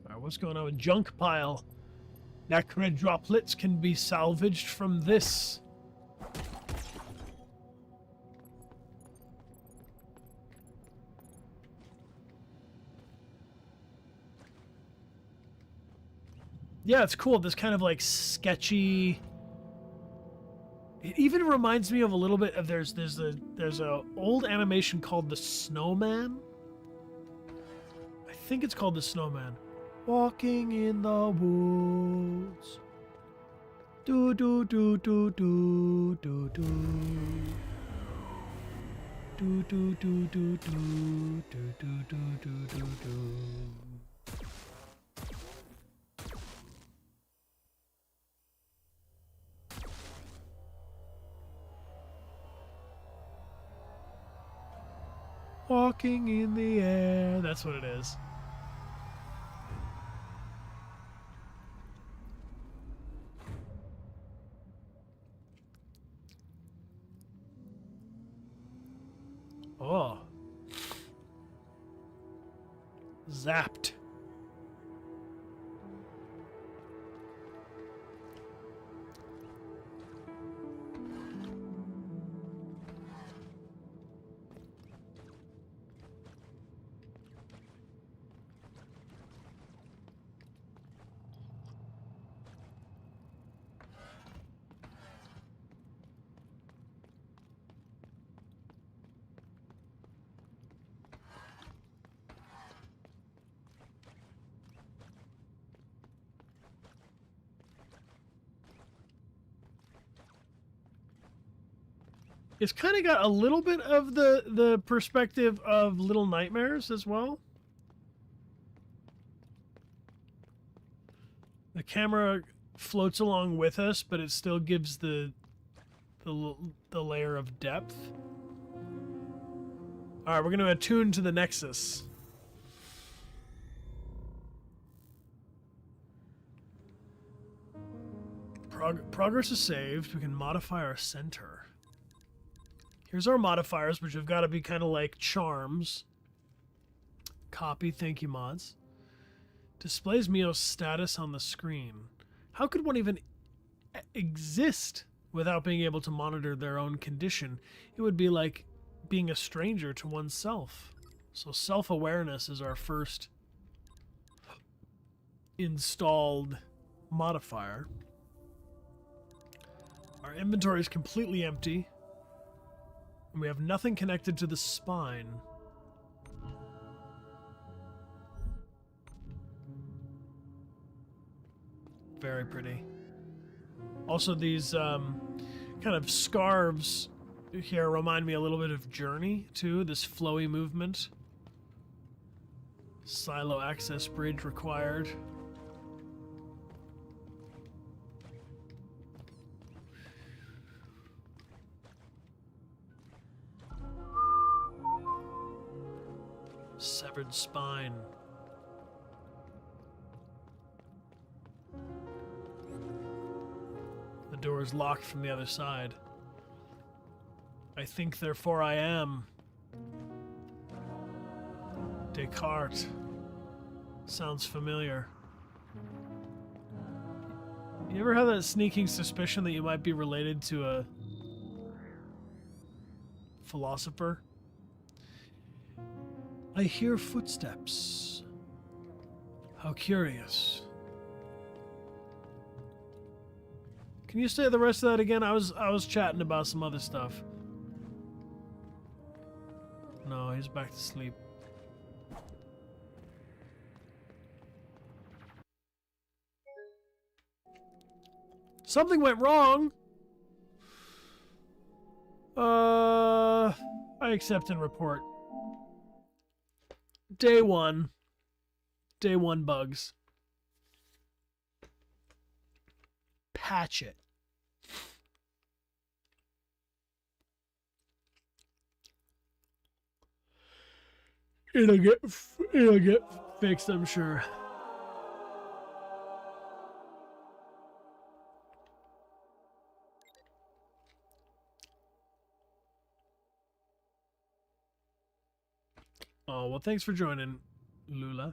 All right, what's going on with junk pile? Nacre droplets can be salvaged from this. Yeah, it's cool. This kind of like sketchy. It even reminds me of a little bit of there's a old animation called The Snowman. I think it's called The Snowman. Walking in the woods. Do do do do do do do. Do do do do do do do do do do do. Walking in the air. That's what it is. Oh. Zapped. It's kind of got a little bit of the perspective of Little Nightmares as well. The camera floats along with us, but it still gives the layer of depth. All right, we're going to attune to the Nexus. Progress is saved. We can modify our center. Here's our modifiers, which have got to be kind of like charms. Copy, thank you, mods. Displays Mio's status on the screen. How could one even exist without being able to monitor their own condition? It would be like being a stranger to oneself. So self-awareness is our first installed modifier. Our inventory is completely empty. And we have nothing connected to the spine. Very pretty. Also, these kind of scarves here remind me a little bit of Journey, too. This flowy movement. Silo access bridge required. Severed spine. The door is locked from the other side. I think, therefore I am. Dechart. Sounds familiar. You ever have that sneaking suspicion that you might be related to a philosopher? I hear footsteps. How curious. Can you say the rest of that again? I was chatting about some other stuff. No, he's back to sleep. Something went wrong. I accept and report. Day one. Day one bugs. Patch it. It'll get fixed, I'm sure. Oh, well, thanks for joining, Lula.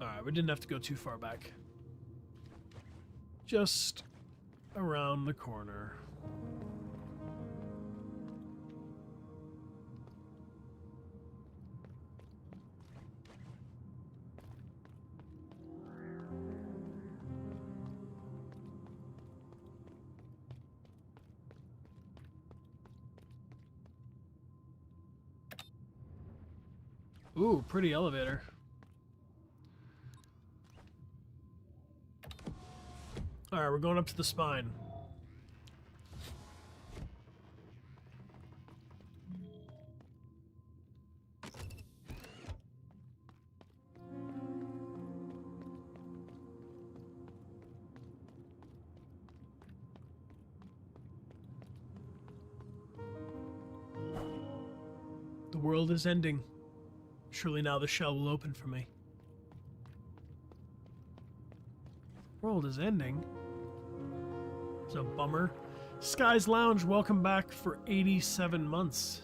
Alright, we didn't have to go too far back. Just around the corner. Ooh, pretty elevator. Alright, we're going up to the spine. The world is ending. Surely now the shell will open for me. World is ending. It's a bummer. Sky's Lounge, welcome back for 87 months.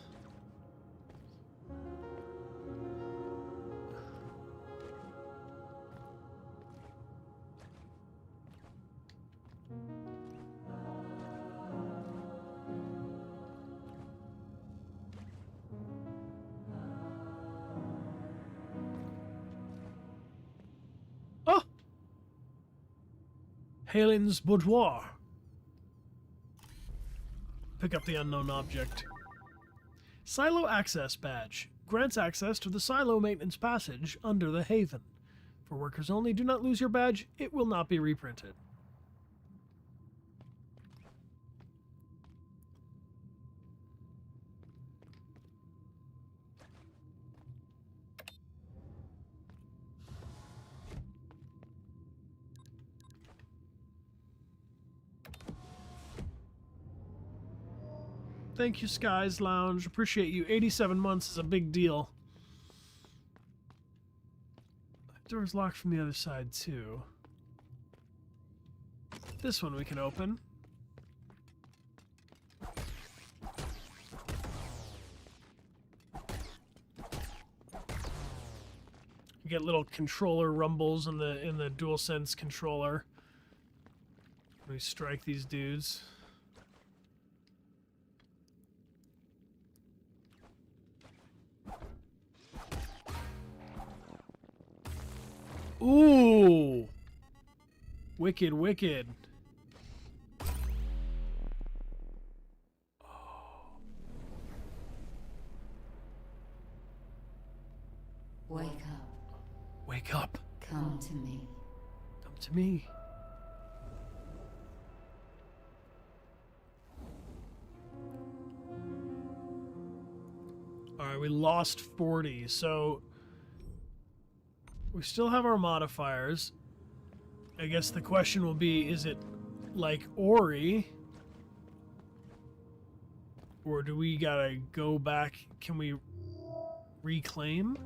Halen's boudoir. Pick up the unknown object. Silo access badge. Grants access to the silo maintenance passage under the haven. For workers only, do not lose your badge. It will not be reprinted. Thank you, Sky's Lounge. Appreciate you. 87 months is a big deal. I have door's locked from the other side, too. This one we can open. You get little controller rumbles in the DualSense controller. We strike these dudes. Ooh! Wicked, wicked. Wake up. Wake up. Come to me. Come to me. Alright, we lost 40, so we still have our modifiers. I guess the question will be, is it like Ori? Or do we gotta go back? Can we reclaim?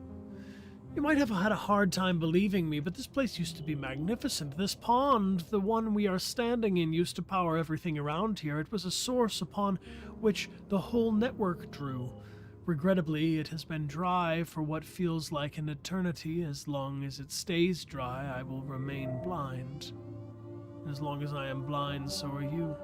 You might have had a hard time believing me, but this place used to be magnificent. This pond, the one we are standing in, used to power everything around here. It was a source upon which the whole network drew. Regrettably, it has been dry for what feels like an eternity. As long as it stays dry, I will remain blind. As long as I am blind, so are you.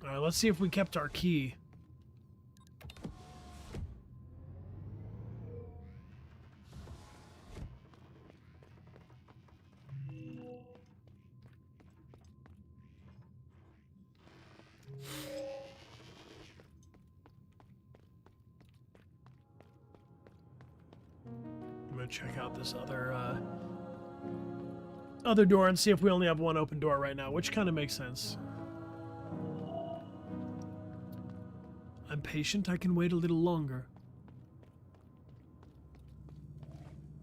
Alright, let's see if we kept our key. I'm gonna check out this other door and see if we only have one open door right now, which kind of makes sense. I'm patient, I can wait a little longer.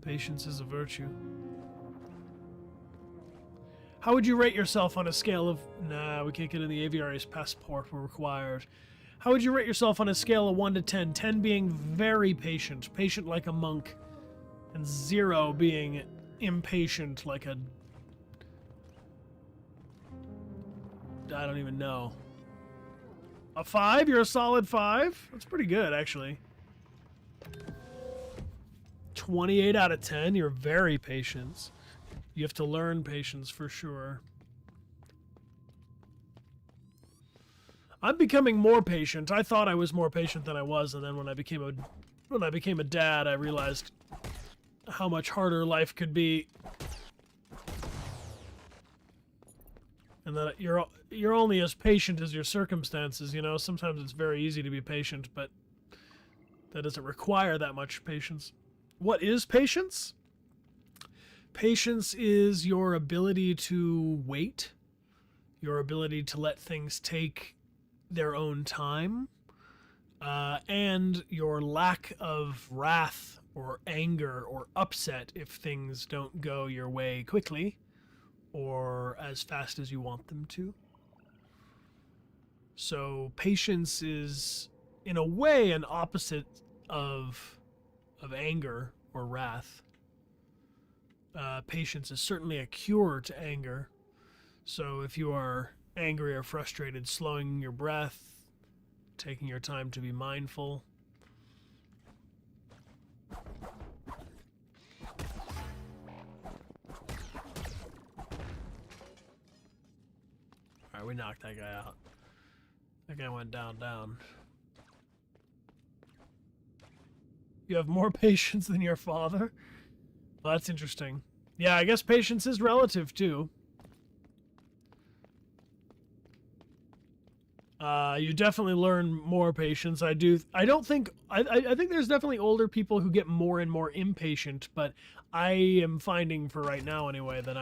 Patience is a virtue. How would you rate yourself on a scale of... Nah, we can't get in the aviary's passport, we're required. How would you rate yourself on a scale of 1 to 10? 10 being very patient, patient like a monk, and 0 being impatient like a... I don't even know. A 5? You're a solid 5? That's pretty good, actually. 28 out of 10. You're very patient. You have to learn patience for sure. I'm becoming more patient. I thought I was more patient than I was, and then when I became a dad, I realized how much harder life could be. And that you're only as patient as your circumstances, you know? Sometimes it's very easy to be patient, but that doesn't require that much patience. What is patience? Patience is your ability to wait, your ability to let things take their own time, and your lack of wrath or anger or upset if things don't go your way quickly or as fast as you want them to. So patience is, in a way, an opposite of anger or wrath. Patience is certainly a cure to anger. So if you are angry or frustrated, slowing your breath, taking your time to be mindful. Alright, we knocked that guy out. That guy went down. You have more patience than your father? Well, that's interesting. Yeah, I guess patience is relative, too. You definitely learn more patience. I think there's definitely older people who get more and more impatient, but I am finding, for right now anyway, that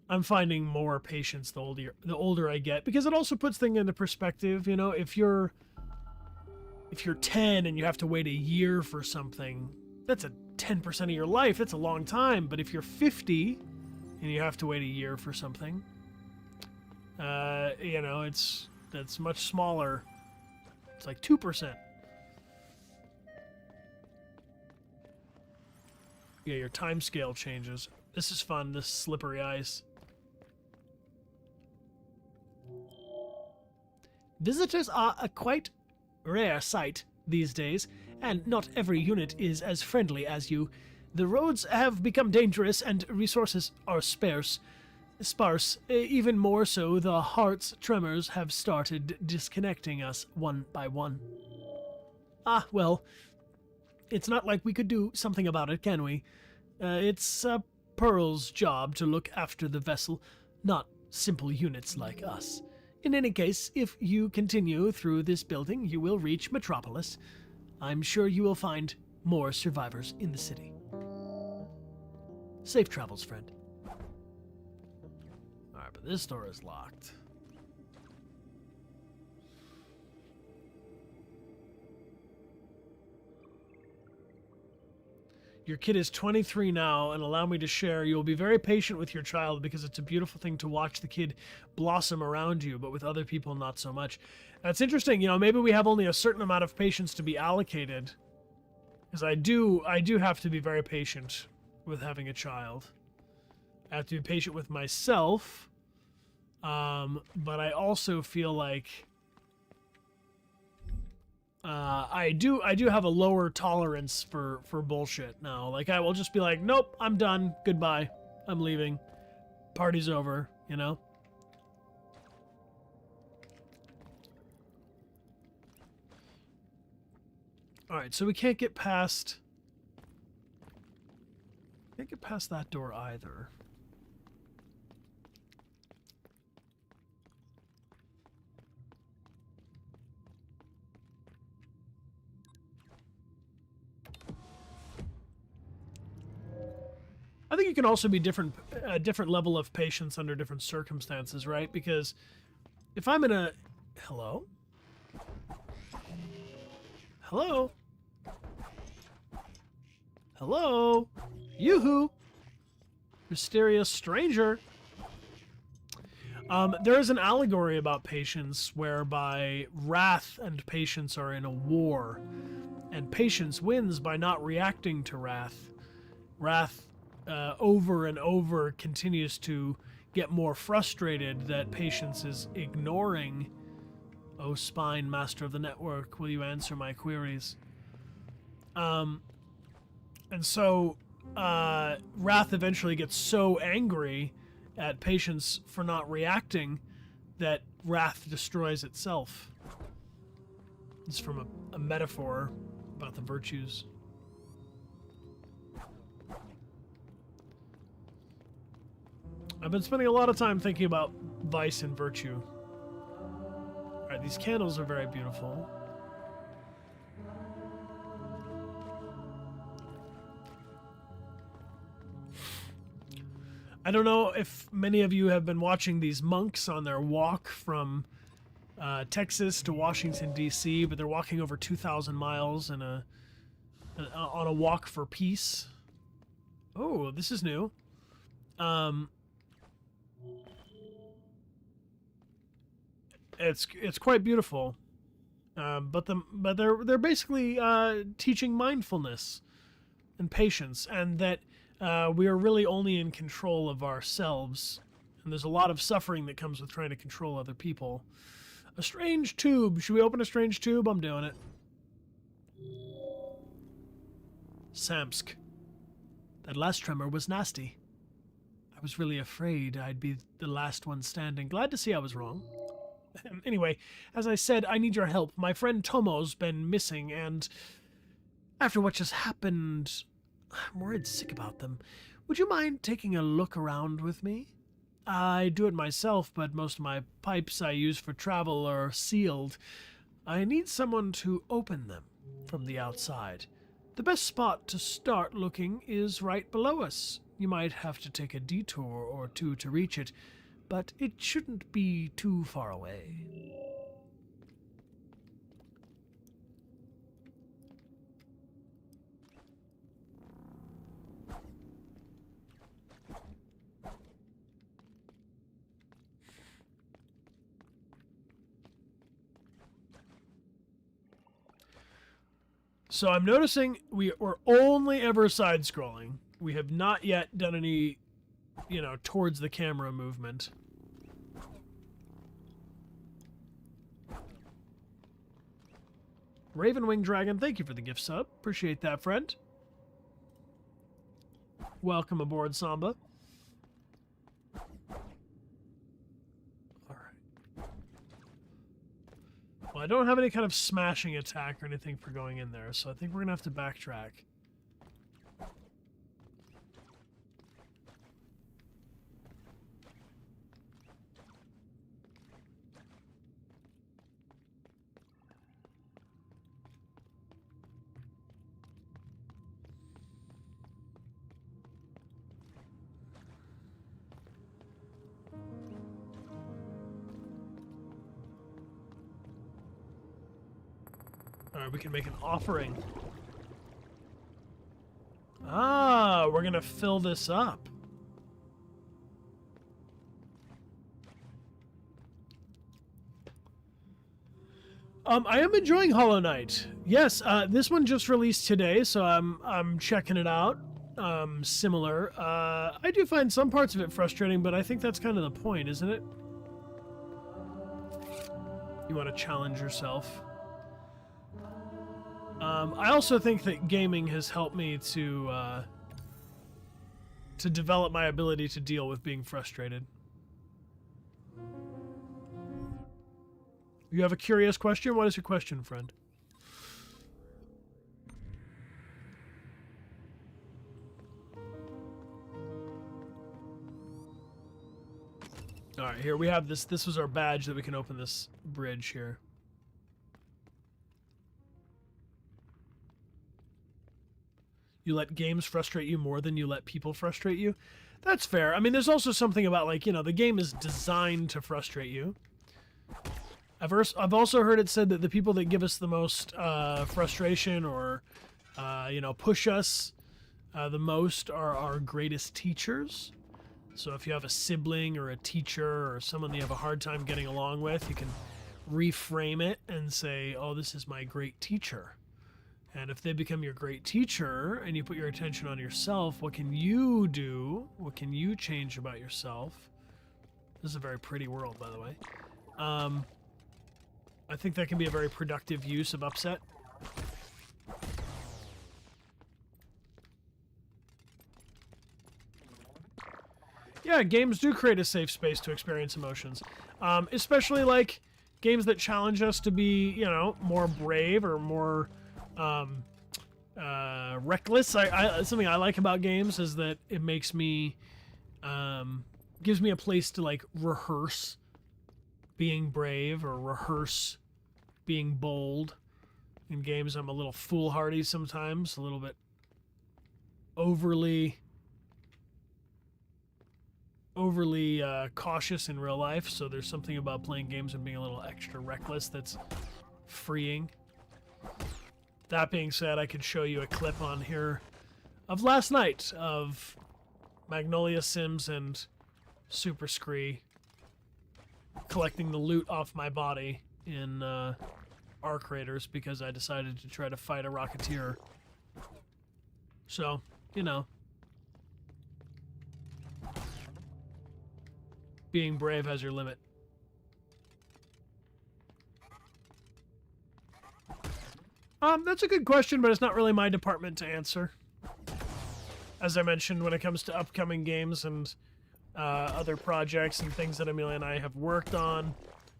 I'm finding more patience the older I get, because it also puts things into perspective. You know, if you're 10 and you have to wait a year for something, that's a 10% of your life. That's a long time. But if you're 50 and you have to wait a year for something. You know, that's much smaller. It's like 2%. Yeah, your time scale changes. This is fun, this slippery ice. Visitors are a quite rare sight these days, and not every unit is as friendly as you. The roads have become dangerous and resources are sparse. Even more so, the heart's tremors have started disconnecting us one by one. Ah, well, it's not like we could do something about it, can we? It's Pearl's job to look after the vessel, not simple units like us. In any case, if you continue through this building, you will reach Metropolis. I'm sure you will find more survivors in the city. Safe travels, friend. Alright, but this door is locked. Your kid is 23 now, and allow me to share, you will be very patient with your child because it's a beautiful thing to watch the kid blossom around you, but with other people, not so much. That's interesting. You know, maybe we have only a certain amount of patience to be allocated. Because I do have to be very patient with having a child. I have to be patient with myself, but I also feel like I do have a lower tolerance for bullshit now. Like, I will just be like, nope, I'm done. Goodbye. I'm leaving. Party's over, you know? Alright, so we can't get past... Can't get past that door either. I think it can also be a different level of patience under different circumstances, right? Because if I'm in a... Hello? Hello? Hello? Yoo-hoo! Mysterious stranger. There is an allegory about patience whereby wrath and patience are in a war, and patience wins by not reacting to wrath. Wrath over and over continues to get more frustrated that patience is ignoring. Oh, Spine, master of the network, will you answer my queries? And so wrath eventually gets so angry at patience for not reacting that wrath destroys itself. It's from a metaphor about the virtues. I've been spending a lot of time thinking about vice and virtue. Alright, these candles are very beautiful. I don't know if many of you have been watching these monks on their walk from Texas to Washington, D.C., but they're walking over 2,000 miles on a walk for peace. Oh, this is new. It's quite beautiful, but they're basically teaching mindfulness and patience, and that we are really only in control of ourselves, and there's a lot of suffering that comes with trying to control other people. A strange tube. Should we open a strange tube? I'm doing it. Samsk. That last tremor was nasty. I was really afraid I'd be the last one standing. Glad to see I was wrong. Anyway, as I said, I need your help. My friend Tomo's been missing, and after what just happened, I'm worried sick about them. Would you mind taking a look around with me? I do it myself, but most of my pipes I use for travel are sealed. I need someone to open them from the outside. The best spot to start looking is right below us. You might have to take a detour or two to reach it, but it shouldn't be too far away. So I'm noticing we're only ever side-scrolling. We have not yet done any, you know, towards the camera movement. Ravenwing Dragon, thank you for the gift sub. Appreciate that, friend. Welcome aboard, Samba. Alright. Well, I don't have any kind of smashing attack or anything for going in there, so I think we're going to have to backtrack. Alright, we can make an offering. Ah, we're gonna fill this up. I am enjoying Hollow Knight. Yes, this one just released today, so I'm checking it out. Similar. I do find some parts of it frustrating, but I think that's kind of the point, isn't it? You want to challenge yourself. I also think that gaming has helped me to develop my ability to deal with being frustrated. You have a curious question? What is your question, friend? Alright, here we have this. This was our badge that we can open this bridge here. You let games frustrate you more than you let people frustrate you? That's fair. I mean, there's also something about, like, you know, the game is designed to frustrate you. I've also heard it said that the people that give us the most frustration or, you know, push us the most are our greatest teachers. So if you have a sibling or a teacher or someone that you have a hard time getting along with, you can reframe it and say, oh, this is my great teacher. And if they become your great teacher and you put your attention on yourself, what can you do? What can you change about yourself? This is a very pretty world, by the way. I think that can be a very productive use of upset. Yeah, games do create a safe space to experience emotions. Especially like games that challenge us to be, you know, more brave or more reckless. Something I like about games is that it makes me, gives me a place to like rehearse being brave or rehearse being bold. In games, I'm a little foolhardy sometimes, a little bit overly cautious in real life, so there's something about playing games and being a little extra reckless that's freeing. That being said, I could show you a clip on here of last night of Magnolia Sims and Super Scree collecting the loot off my body in Arc Raiders because I decided to try to fight a Rocketeer. So, you know, being brave has your limit. That's a good question, but it's not really my department to answer. As I mentioned, when it comes to upcoming games and other projects and things that Amelia and I have worked on,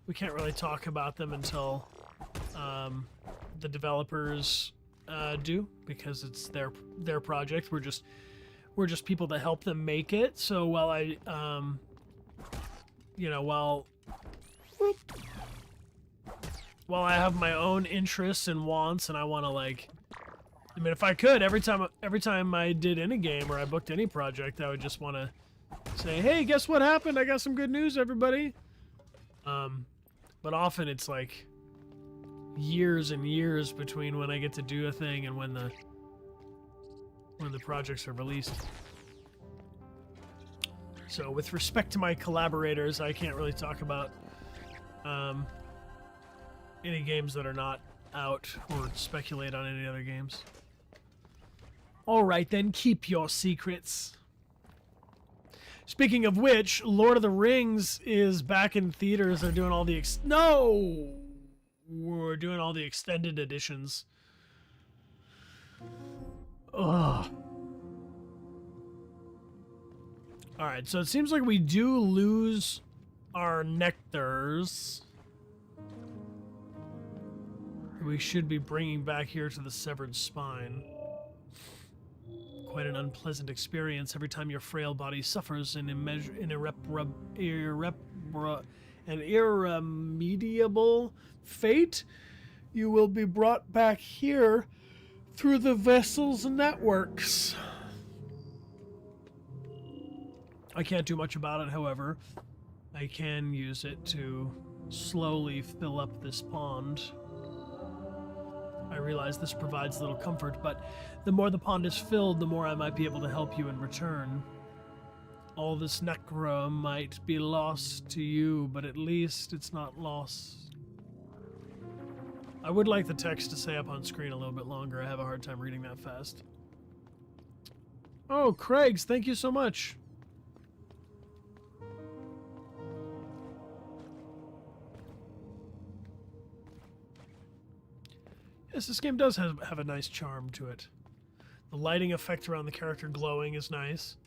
we can't really talk about them until the developers do, because it's their project. We're just people that help them make it. So while I you know, while I have my own interests and wants, and I want to, like, I mean, if I could, every time I did any game or I booked any project, I would just want to say, hey, guess what happened? I got some good news, everybody. But often it's like years and years between when I get to do a thing and when the projects are released. So with respect to my collaborators, I can't really talk about any games that are not out or speculate on any other games. Alright then, keep your secrets. Speaking of which, Lord of the Rings is back in theaters. They're doing all the we're doing all the extended editions. Ugh. Alright, so it seems like we do lose our nectars. We should be bringing back here to the severed spine. Quite an unpleasant experience every time your frail body suffers an irremediable fate. You will be brought back here through the vessel's networks. I can't do much about it, however. I can use it to slowly fill up this pond. I realize this provides little comfort, but the more the pond is filled, the more I might be able to help you in return. All this necra might be lost to you, but at least it's not lost. I would like the text to stay up on screen a little bit longer. I have a hard time reading that fast. Oh, Craig's, thank you so much. Yes, this game does have a nice charm to it. The lighting effect around the character glowing is nice.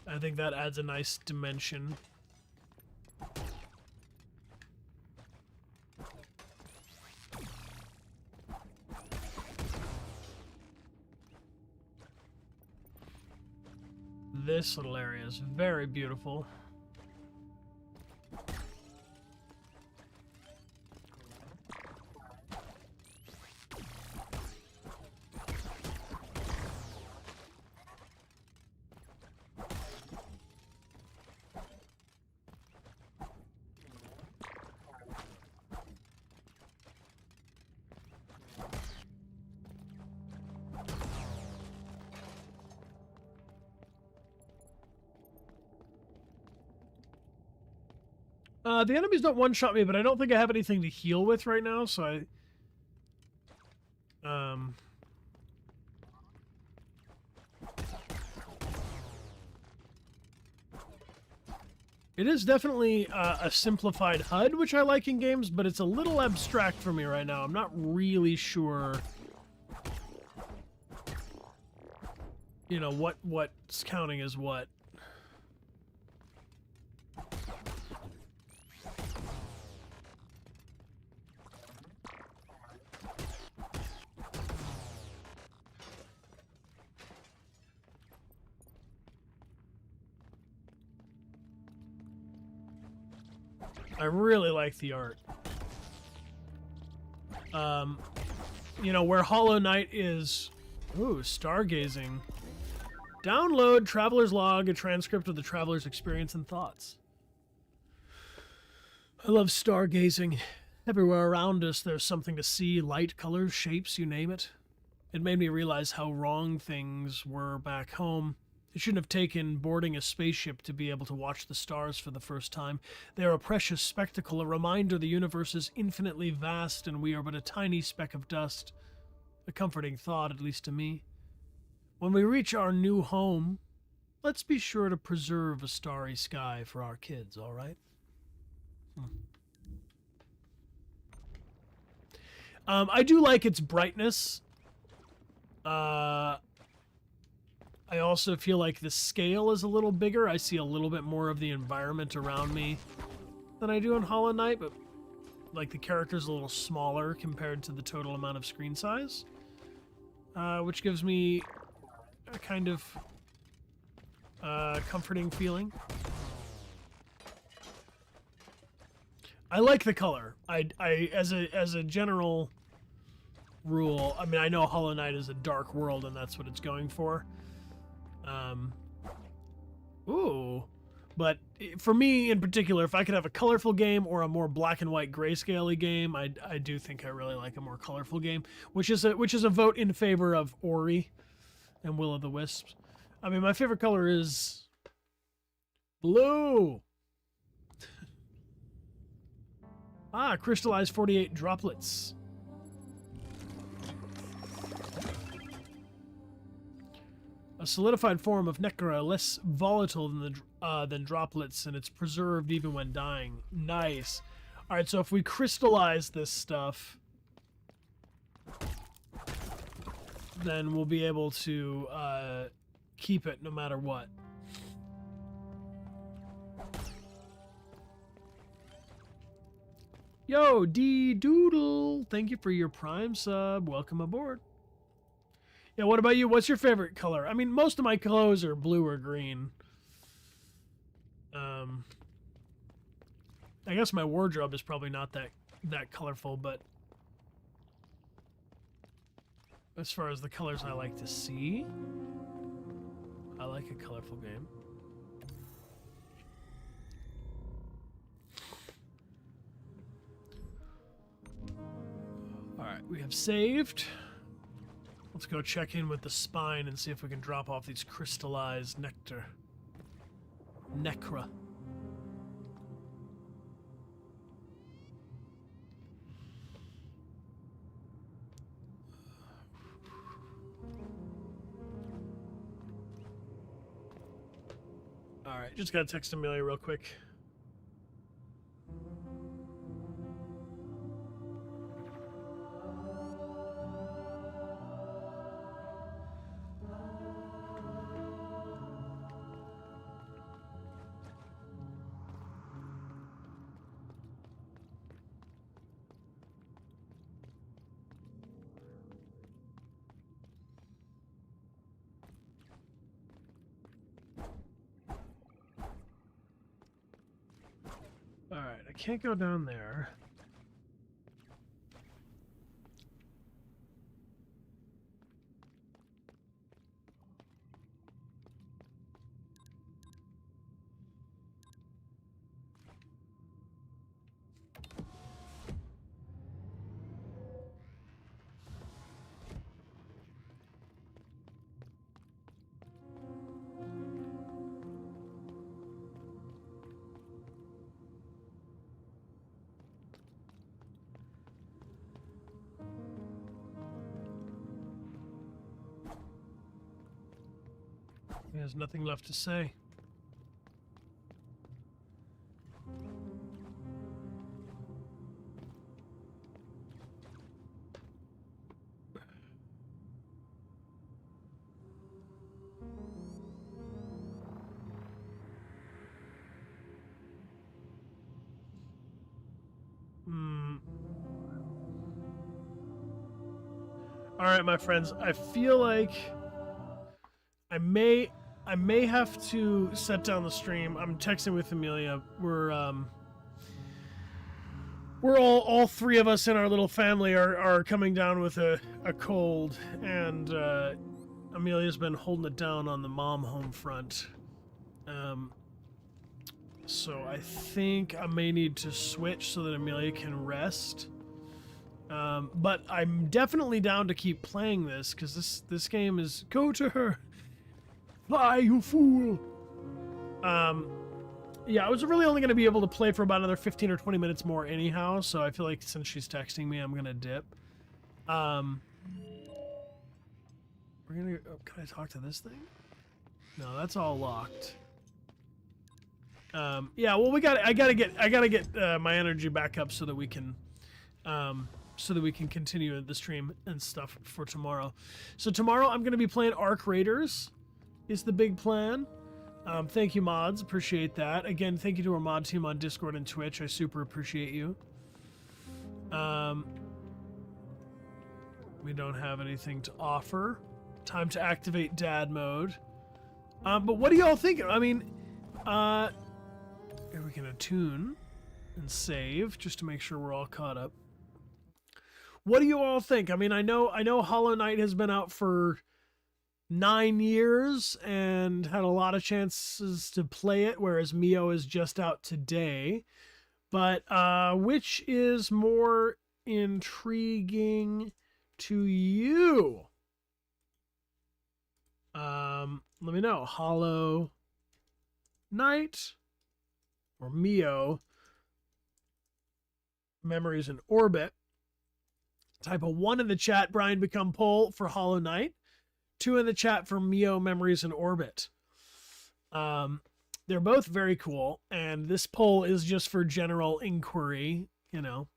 I think that adds a nice dimension. This little area is very beautiful. The enemies don't one-shot me, but I don't think I have anything to heal with right now, so I... It is definitely a simplified HUD, which I like in games, but it's a little abstract for me right now. I'm not really sure, you know, what's counting as what. I really like the art. You know, where Hollow Knight is... Ooh, stargazing. Download Traveler's Log, a transcript of the traveler's experience and thoughts. I love stargazing. Everywhere around us there's something to see, light, colors, shapes, you name it. It made me realize how wrong things were back home. It shouldn't have taken boarding a spaceship to be able to watch the stars for the first time. They are a precious spectacle, a reminder the universe is infinitely vast and we are but a tiny speck of dust. A comforting thought, at least to me. When we reach our new home, let's be sure to preserve a starry sky for our kids, all right? I do like its brightness. I also feel like the scale is a little bigger. I see a little bit more of the environment around me than I do in Hollow Knight, but like the character's a little smaller compared to the total amount of screen size, which gives me a kind of comforting feeling. I like the color. As a general rule, I mean, I know Hollow Knight is a dark world and that's what it's going for. Ooh. But for me in particular, if I could have a colorful game or a more black and white grayscale-y game, I do think I really like a more colorful game, which is a vote in favor of Ori and Will of the Wisps. I mean, my favorite color is blue. Ah, crystallized 48 droplets. A solidified form of Necra, less volatile than droplets, and it's preserved even when dying. Nice. All right, so if we crystallize this stuff, then we'll be able to keep it no matter what. Yo, D Doodle, thank you for your Prime sub. Welcome aboard. Yeah, what about you? What's your favorite color? I mean, most of my clothes are blue or green. I guess my wardrobe is probably not that colorful, but as far as the colors I like to see, I like a colorful game. All right, we have saved. Let's go check in with the spine and see if we can drop off these crystallized Necra. All right, just gotta text Amelia real quick. Alright, I can't go down there. There's nothing left to say. All right, my friends, I feel like I may have to set down the stream. I'm texting with Amelia. We're all three of us in our little family are coming down with a cold, and Amelia's been holding it down on the mom home front. So I think I may need to switch so that Amelia can rest. But I'm definitely down to keep playing this, because this game is... Go to her! Fly, you fool! Yeah, I was really only going to be able to play for about another 15 or 20 minutes more anyhow, so I feel like since she's texting me, I'm going to dip. We're going to... Oh, can I talk to this thing? No, that's all locked. Yeah, well, I gotta get my energy back up so that we can continue the stream and stuff for tomorrow. So tomorrow I'm gonna be playing Arc Raiders, is the big plan. Thank you, mods, appreciate that. Again, thank you to our mod team on Discord and Twitch. I super appreciate you. We don't have anything to offer. Time to activate dad mode. But what do y'all think? I mean, here we can attune and save just to make sure we're all caught up. What do you all think? I mean, I know Hollow Knight has been out for 9 years and had a lot of chances to play it, whereas Mio is just out today. But which is more intriguing to you? Let me know. Hollow Knight or Mio Memories in Orbit. Type a 1 in the chat, Brian Become Poll for Hollow Knight. 2 in the chat for Mio Memories in Orbit. They're both very cool, and this poll is just for general inquiry, you know,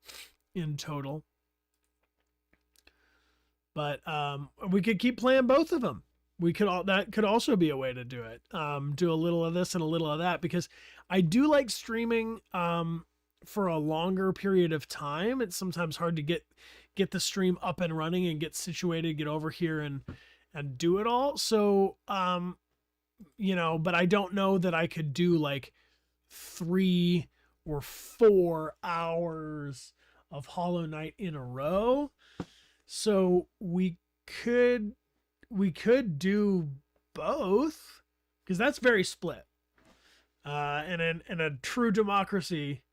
in total. But we could keep playing both of them. That could also be a way to do it. Do a little of this and a little of that, because I do like streaming for a longer period of time. It's sometimes hard to get the stream up and running and get situated, get over here and do it all. So, you know, but I don't know that I could do like 3 or 4 hours of Hollow Knight in a row. So we could do both, because that's very split. And in a true democracy,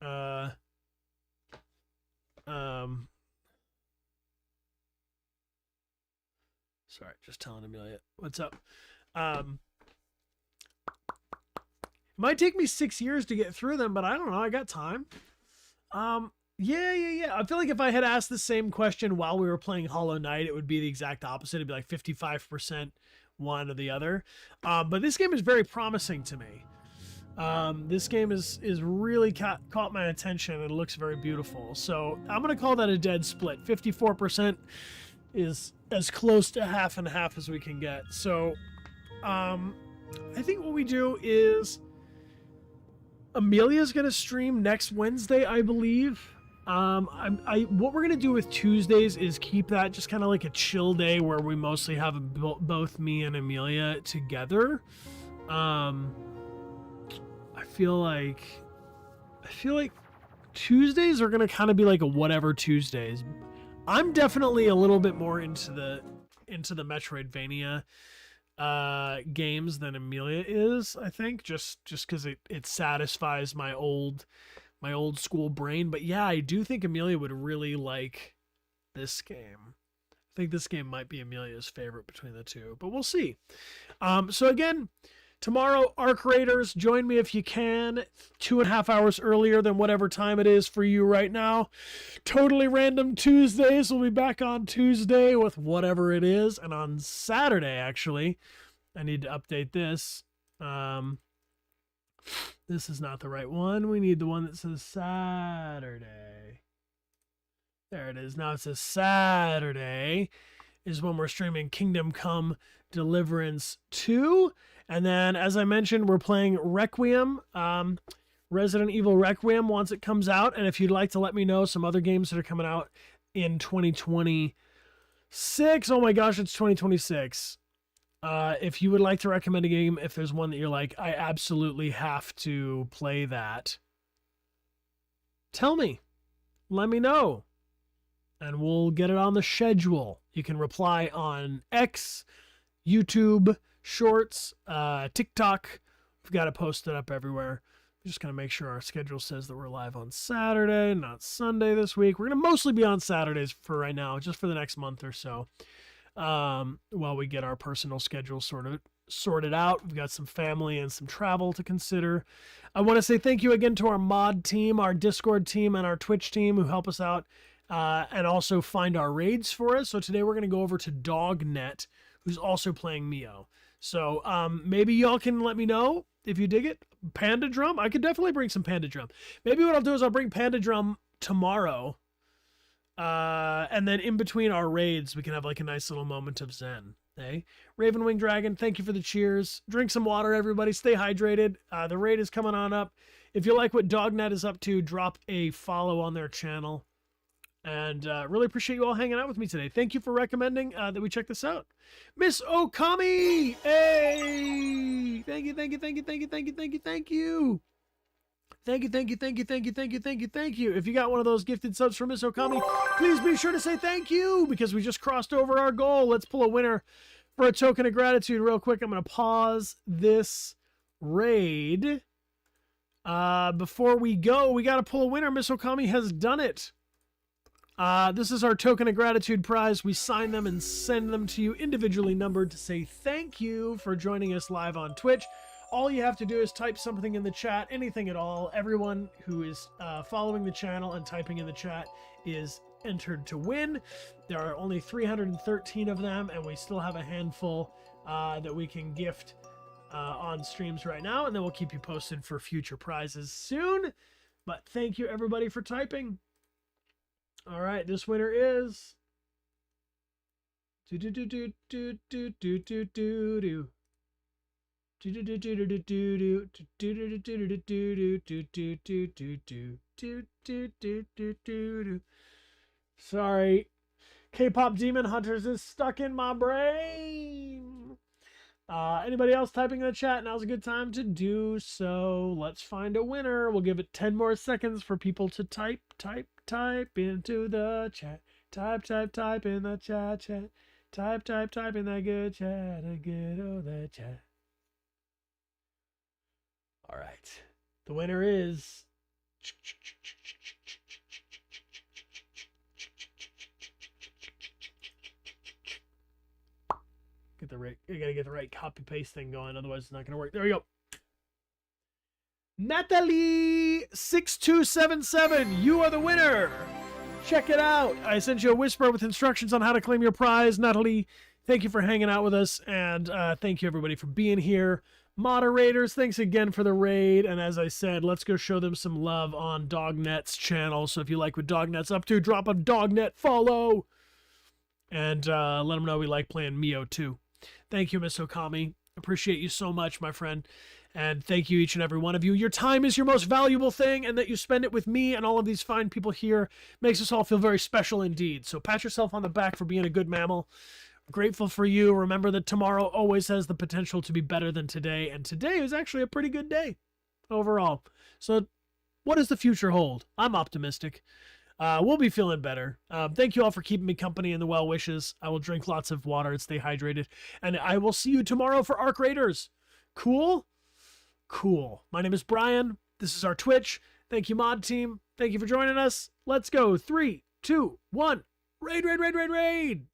sorry, just telling Amelia what's up. It might take me 6 years to get through them, but I don't know. I got time. Yeah. I feel like if I had asked the same question while we were playing Hollow Knight, it would be the exact opposite. It'd be like 55% one or the other. But this game is very promising to me. This game is really caught my attention and it looks very beautiful. So I'm going to call that a dead split. 54% is as close to half and half as we can get. So I think what we do is Amelia's going to stream next Wednesday, I believe. What we're going to do with Tuesdays is keep that just kind of like a chill day where we mostly have both me and Amelia together. I feel like Tuesdays are going to kind of be like a whatever Tuesdays. I'm definitely a little bit more into the Metroidvania games than Amelia is, I think, just because it satisfies my old school brain. But yeah, I do think Amelia would really like this game. I think this game might be Amelia's favorite between the two, but we'll see. So again, tomorrow, Arc Raiders, join me if you can, 2.5 hours earlier than whatever time it is for you right now. Totally Random Tuesdays. We'll be back on Tuesday with whatever it is. And on Saturday, actually, I need to update this. This is not the right one. We need the one that says Saturday. There it is. Now it says Saturday is when we're streaming Kingdom Come Deliverance 2. And then, as I mentioned, we're playing Requiem, Resident Evil Requiem once it comes out. And if you'd like to let me know some other games that are coming out in 2026. Oh my gosh, it's 2026. If you would like to recommend a game, if there's one that you're like, I absolutely have to play that, tell me. Let me know. And we'll get it on the schedule. You can reply on X, YouTube, Shorts, TikTok. We've got it posted up everywhere. I'm just going to make sure our schedule says that we're live on Saturday, not Sunday this week. We're going to mostly be on Saturdays for right now, just for the next month or so. While we get our personal schedule sorted out. We've got some family and some travel to consider. I want to say thank you again to our mod team, our Discord team, and our Twitch team who help us out and also find our raids for us. So today we're going to go over to Dognet, who's also playing Mio. So maybe y'all can let me know if you dig it. Panda Drum? I could definitely bring some Panda Drum. Maybe what I'll do is I'll bring Panda Drum tomorrow. And then in between our raids, we can have like a nice little moment of zen. Hey, Ravenwing Dragon, thank you for the cheers. Drink some water, everybody. Stay hydrated. The raid is coming on up. If you like what Dognet is up to, drop a follow on their channel. And really appreciate you all hanging out with me today. Thank you for recommending that we check this out. Miss Okami! Hey! Thank you. Thank you. If you got one of those gifted subs from Miss Okami, please be sure to say thank you, because we just crossed over our goal. Let's pull a winner for a token of gratitude real quick. I'm going to pause this raid. Before we go, we got to pull a winner. Miss Okami has done it. This is our token of gratitude prize. We sign them and send them to you individually numbered to say thank you for joining us live on Twitch. all you have to do is type something in the chat, anything at all. Everyone who is following the channel and typing in the chat is entered to win. There are only 313 of them, and we still have a handful that we can gift on streams right now, and then we'll keep you posted for future prizes soon. But thank you everybody for typing. All right, this winner is sorry, K-pop Demon Hunters is stuck in my brain. Anybody else typing in the chat? Now's a good time to do so. Let's find a winner. We'll give it 10 more seconds for people to type into the chat. Type in the chat. Type in that good chat. A good old that chat. All right. The winner is you gotta get the right copy paste thing going, otherwise it's not gonna work. There we go. Natalie6277, you are the winner. Check it out. I sent you a whisper with instructions on how to claim your prize. Natalie, thank you for hanging out with us, and thank you everybody for being here. Moderators, thanks again for the raid, and as I said, let's go show them some love on Dognet's channel. So if you like what Dognet's up to, drop a Dognet follow, and let them know we like playing Mio too. Thank you, Miss Okami. Appreciate you so much, my friend. And thank you, each and every one of you. Your time is your most valuable thing, and that you spend it with me and all of these fine people here makes us all feel very special indeed. So pat yourself on the back for being a good mammal. Grateful for you. Remember that tomorrow always has the potential to be better than today, and today is actually a pretty good day overall. So what does the future hold? I'm optimistic. We'll be feeling better. Thank you all for keeping me company and the well wishes. I will drink lots of water and stay hydrated. And I will see you tomorrow for Arc Raiders. Cool? Cool. My name is Brian. This is our Twitch. Thank you, mod team. Thank you for joining us. Let's go. 3, 2, 1. Raid, raid, raid, raid, raid.